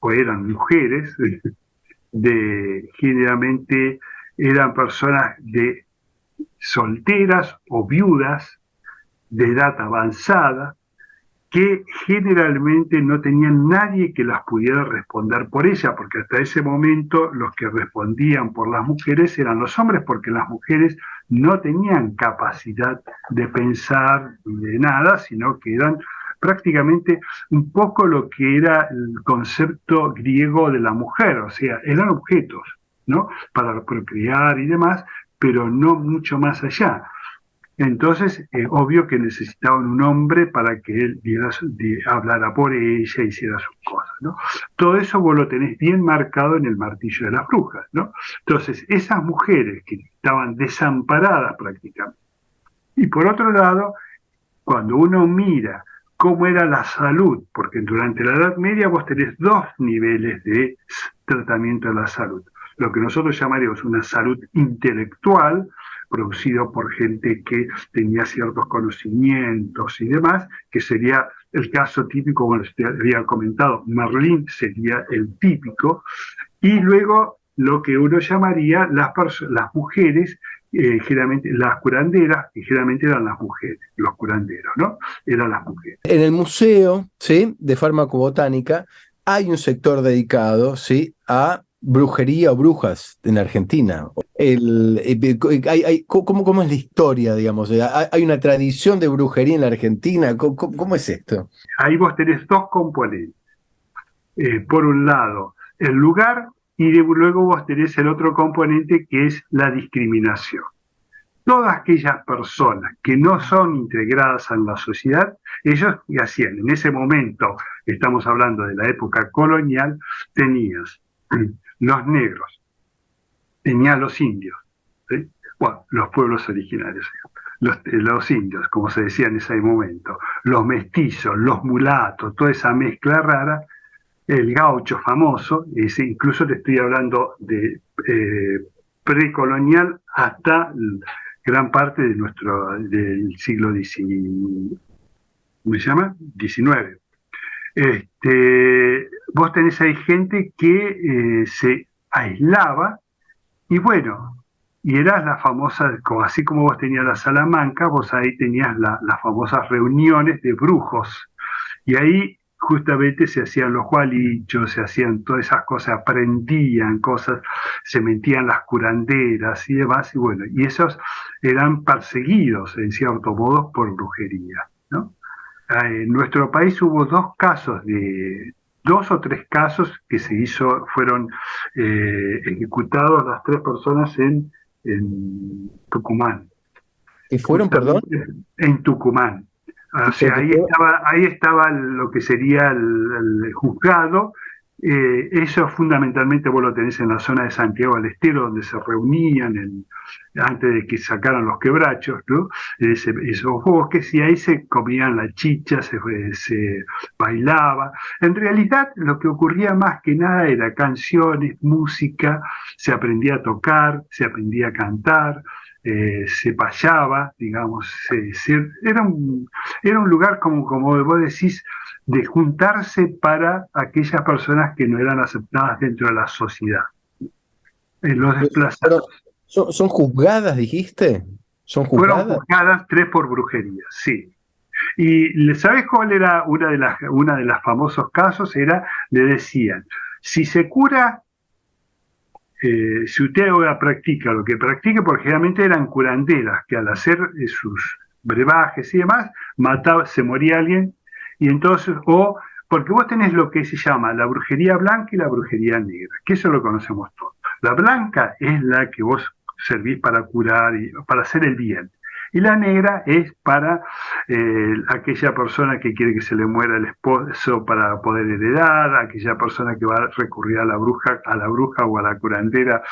o eran mujeres, generalmente eran personas solteras o viudas, de edad avanzada, que generalmente no tenían nadie que las pudiera responder por ella, porque hasta ese momento los que respondían por las mujeres eran los hombres, porque las mujeres no tenían capacidad de pensar de nada, sino que eran prácticamente un poco lo que era el concepto griego de la mujer, o sea, eran objetos, ¿no? Para procrear y demás, pero no mucho más allá. Entonces, obvio que necesitaban un hombre para que él hablara por ella, hiciera sus cosas. ¿no? Todo eso vos lo tenés bien marcado en el martillo de las brujas, ¿no? Entonces, esas mujeres que estaban desamparadas prácticamente. Y por otro lado, cuando uno mira cómo era la salud, porque durante la Edad Media vos tenés dos niveles de tratamiento de la salud. Lo que nosotros llamaríamos una salud intelectual, producido por gente que tenía ciertos conocimientos y demás, que sería el caso típico, como les había comentado, Merlín sería el típico, y luego lo que uno llamaría las mujeres, generalmente las curanderas, que generalmente eran las mujeres, los curanderos, ¿no? Eran las mujeres. En el museo, ¿sí?, de farmacobotánica hay un sector dedicado, ¿sí?, a brujería o brujas en Argentina. ¿Cómo es la historia, digamos? ¿Hay una tradición de brujería en la Argentina? ¿Cómo es esto? Ahí vos tenés dos componentes. Por un lado, el lugar, y luego vos tenés el otro componente que es la discriminación. Todas aquellas personas que no son integradas en la sociedad, ellos hacían, en ese momento, estamos hablando de la época colonial, tenías los negros, tenías los indios, ¿sí? Bueno, los pueblos originarios, los indios, como se decía en ese momento, los mestizos, los mulatos, toda esa mezcla rara, el gaucho famoso, incluso te estoy hablando de precolonial hasta gran parte de del siglo XIX, ¿cómo se llama? XIX. Vos tenés ahí gente que se aislaba y bueno, y eras la famosa, así como vos tenías la Salamanca, vos ahí tenías las famosas reuniones de brujos. Y ahí justamente se hacían los gualichos, se hacían todas esas cosas, aprendían cosas, se metían las curanderas y demás, y bueno, y esos eran perseguidos en cierto modo por brujería, ¿no? En nuestro país hubo dos o tres casos que fueron ejecutados las tres personas en Tucumán, ¿Y fueron, perdón? justamente en Tucumán. O sea, Porque ahí estaba lo que sería el juzgado. Eso fundamentalmente vos lo tenés en la zona de Santiago del Estero, donde se reunían antes de que sacaran los quebrachos, ¿no? Esos bosques, y ahí se comían la chicha, se bailaba. En realidad, lo que ocurría más que nada era canciones, música, se aprendía a tocar, se aprendía a cantar, se payaba, digamos, era un lugar como vos decís, de juntarse para aquellas personas que no eran aceptadas dentro de la sociedad. Los fueron, desplazados. son juzgadas, dijiste. ¿Son Fueron juzgadas? juzgadas tres por brujería, sí. Y ¿sabes cuál era una de las famosos casos? Le decían, si se cura, si usted ahora practica lo que practique, porque generalmente eran curanderas que al hacer sus brebajes y demás, se moría alguien, y entonces, porque vos tenés lo que se llama la brujería blanca y la brujería negra, que eso lo conocemos todos. La blanca es la que vos servís para curar y para hacer el bien. Y la negra es para aquella persona que quiere que se le muera el esposo para poder heredar, aquella persona que va a recurrir a la bruja o a la curandera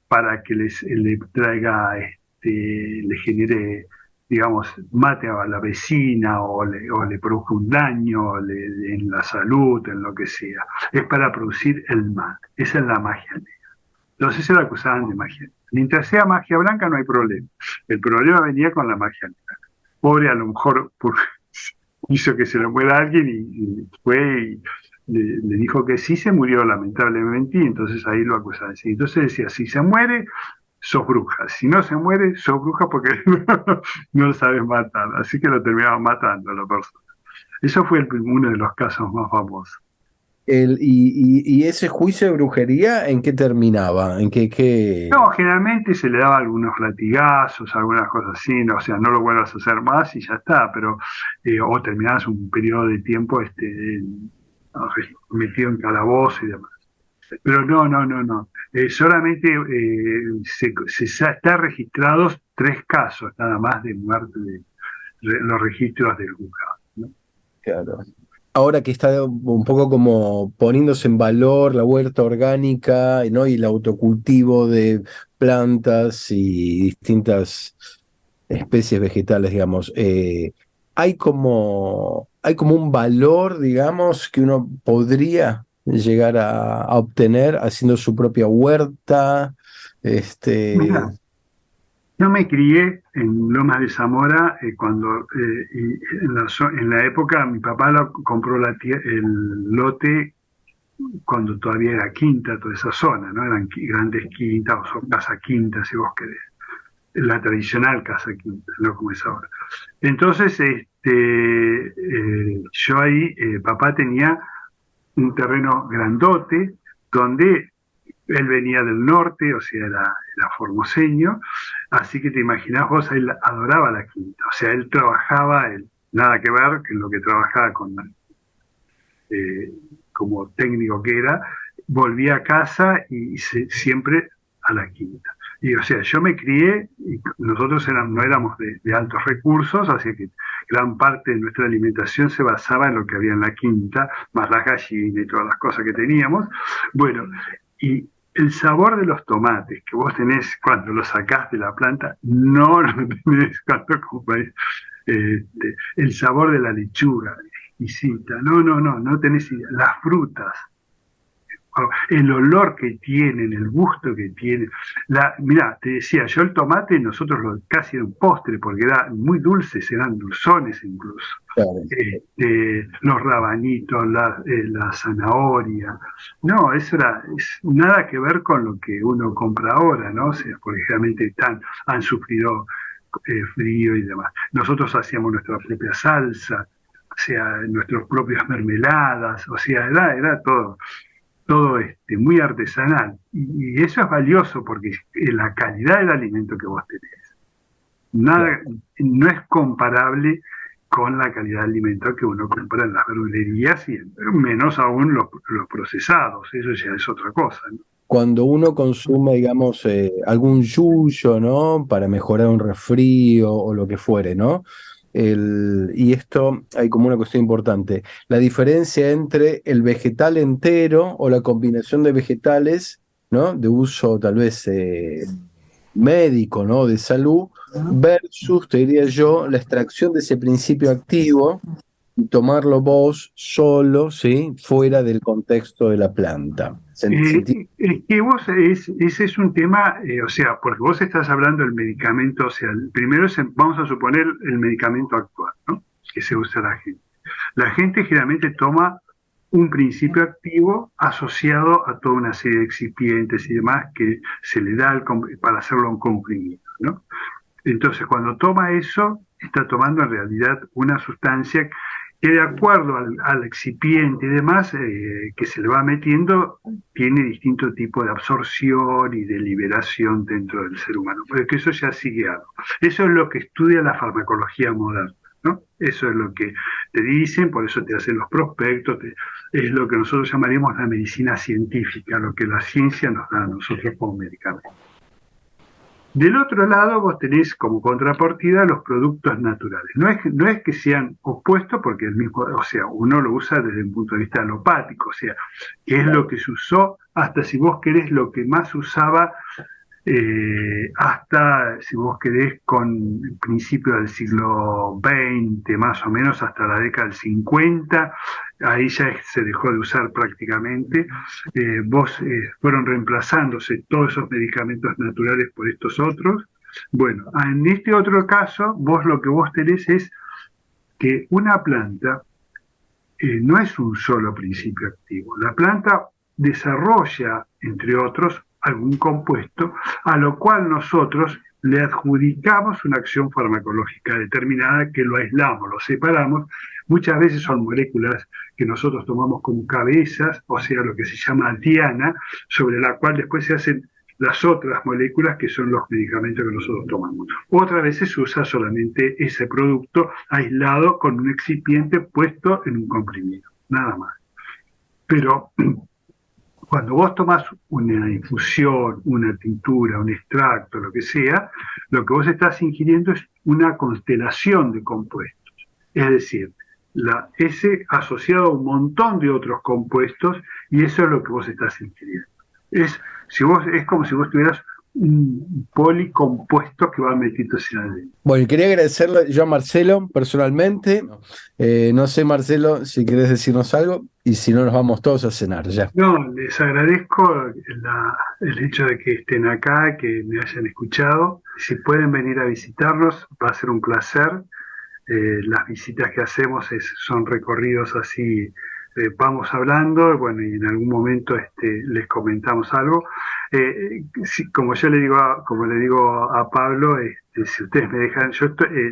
para que le traiga, le genere, digamos, mate a la vecina o le produzca un daño en la salud, en lo que sea. Es para producir el mal. Esa es la magia negra. Entonces se la acusaban de magia. Mientras sea magia blanca no hay problema. El problema venía con la magia negra. Pobre, a lo mejor hizo que se le muera alguien y fue y le dijo que sí, se murió lamentablemente, y entonces ahí lo acusaban. Entonces decía, si se muere, sos bruja. Si no se muere, sos bruja porque no lo sabes matar. Así que lo terminaban matando a la persona. Eso fue uno de los casos más famosos. Y ese juicio de brujería, ¿en qué terminaba? ¿En qué? No, generalmente se le daba algunos latigazos, algunas cosas así, no, o sea, no lo vuelvas a hacer más y ya está, pero o terminabas un periodo de tiempo metido en calabozo y demás. Pero no. Solamente está registrados tres casos nada más de muerte de los registros del juzgado, ¿no? Claro. ahora que está un poco como poniéndose en valor la huerta orgánica, ¿no? Y el autocultivo de plantas y distintas especies vegetales, digamos, hay como un valor, digamos, que uno podría llegar a obtener haciendo su propia huerta. Este, Mira, yo me crié en Lomas de Zamora y en la época mi papá compró el lote cuando todavía era quinta toda esa zona, ¿no? Eran grandes quintas o son casa quinta, si vos querés. La tradicional casa quinta, no como es ahora. Entonces, yo ahí, papá tenía un terreno grandote donde él venía del norte, o sea, era formoseño, así que te imaginás vos, él adoraba la quinta, o sea, él trabajaba, nada que ver que lo que trabajaba eh, como técnico que era, volvía a casa y siempre a la quinta. Y o sea, yo me crié y nosotros no éramos de altos recursos, así que gran parte de nuestra alimentación se basaba en lo que había en la quinta, más las gallinas y todas las cosas que teníamos. Bueno, y el sabor de los tomates que vos tenés cuando los sacás de la planta, no lo tenés cuando comprás. El sabor de la lechuga, exquisita. No tenés idea. Las frutas, el olor que tienen, el gusto que tienen. Mirá, te decía, yo el tomate, nosotros casi era un postre, porque era muy dulces, eran dulzones incluso. claro. Los rabanitos, la zanahoria. No, es nada que ver con lo que uno compra ahora, ¿no? O sea, porque realmente han sufrido frío y demás. Nosotros hacíamos nuestra propia salsa, o sea, nuestras propias mermeladas, o sea, era todo muy artesanal. Y eso es valioso porque la calidad del alimento que vos tenés, nada, no es comparable con la calidad de alimento que uno compra en las verdulerías y menos aún los procesados, eso ya es otra cosa, ¿no? Cuando uno consume, digamos, algún yuyo, ¿no? Para mejorar un resfrío o lo que fuere, ¿no? Y esto hay como una cuestión importante. La diferencia entre el vegetal entero o la combinación de vegetales, ¿no? De uso tal vez médico, ¿no? De salud, versus, te diría yo, la extracción de ese principio activo y tomarlo vos solo, ¿sí? Fuera del contexto de la planta. Es que ese es un tema, o sea, porque vos estás hablando del medicamento, o sea, primero vamos a suponer el medicamento actual, ¿no? Que se usa la gente. La gente generalmente toma un principio activo asociado a toda una serie de excipientes y demás que se le da para hacerlo un comprimido, ¿no? Entonces, cuando toma eso, está tomando en realidad una sustancia que de acuerdo al excipiente y demás que se le va metiendo, tiene distinto tipo de absorción y de liberación dentro del ser humano. Porque eso ya sigue algo. Eso es lo que estudia la farmacología moderna, ¿no? Eso es lo que te dicen, por eso te hacen los prospectos, es lo que nosotros llamaríamos la medicina científica, lo que la ciencia nos da a nosotros como medicamentos. Del otro lado, vos tenés como contrapartida los productos naturales. No es que sean opuestos, porque el mismo, o sea, uno lo usa desde un punto de vista alopático, o sea, que es lo que se usó, hasta si vos querés, lo que más se usaba hasta, si vos querés, con el principio del siglo XX, más o menos, hasta la década del 50, ahí ya se dejó de usar prácticamente. Fueron reemplazándose todos esos medicamentos naturales por estos otros. Bueno, en este otro caso, lo que vos tenés es que una planta no es un solo principio activo. La planta desarrolla, entre otros, algún compuesto, a lo cual nosotros le adjudicamos una acción farmacológica determinada que lo aislamos, lo separamos. Muchas veces son moléculas que nosotros tomamos como cabezas, o sea, lo que se llama diana, sobre la cual después se hacen las otras moléculas que son los medicamentos que nosotras tomamos. Otras veces se usa solamente ese producto aislado con un excipiente puesto en un comprimido, nada más. Pero cuando vos tomás una infusión, una tintura, un extracto, lo que sea, lo que vos estás ingiriendo es una constelación de compuestos. Es decir, la S asociado a un montón de otros compuestos, y eso es lo que vos estás ingiriendo. Es como si vos tuvieras un policompuesto que va metido sin adentro. Bueno, y quería agradecerle yo a Marcelo personalmente. No sé, Marcelo, si querés decirnos algo, y si no, nos vamos todos a cenar ya. No, les agradezco el hecho de que estén acá, que me hayan escuchado. Si pueden venir a visitarnos, va a ser un placer. Las visitas que hacemos son recorridos así, vamos hablando, bueno, y en algún momento les comentamos algo. Como yo como le digo a Pablo, si ustedes me dejan,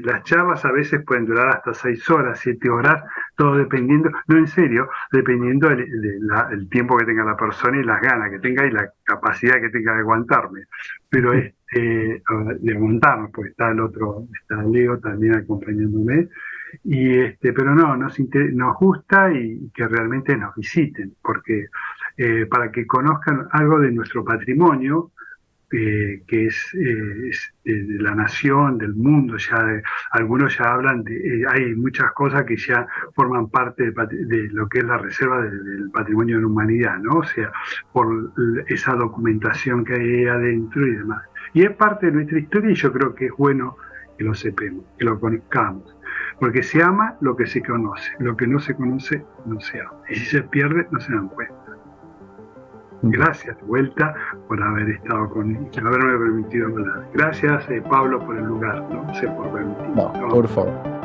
las charlas a veces pueden durar hasta 6 horas, 7 horas, todo dependiendo, no en serio, dependiendo el tiempo que tenga la persona y las ganas que tenga y la capacidad que tenga de aguantarme. Pero de aguantarnos, porque está Leo también acompañándome, pero no, nos gusta y que realmente nos visiten, porque para que conozcan algo de nuestro patrimonio, que es de la nación, del mundo, algunos ya hablan hay muchas cosas que ya forman parte de lo que es la reserva del patrimonio de la humanidad, ¿no? O sea, por esa documentación que hay ahí adentro y demás. Y es parte de nuestra historia, y yo creo que es bueno que lo sepamos, que lo conozcamos. Porque se ama lo que se conoce, lo que no se conoce no se ama. Y si se pierde, no se dan cuenta. Gracias de vuelta por haber estado conmigo, por haberme permitido hablar. Gracias, Pablo, por el lugar, no sé por permitirme. No, por favor.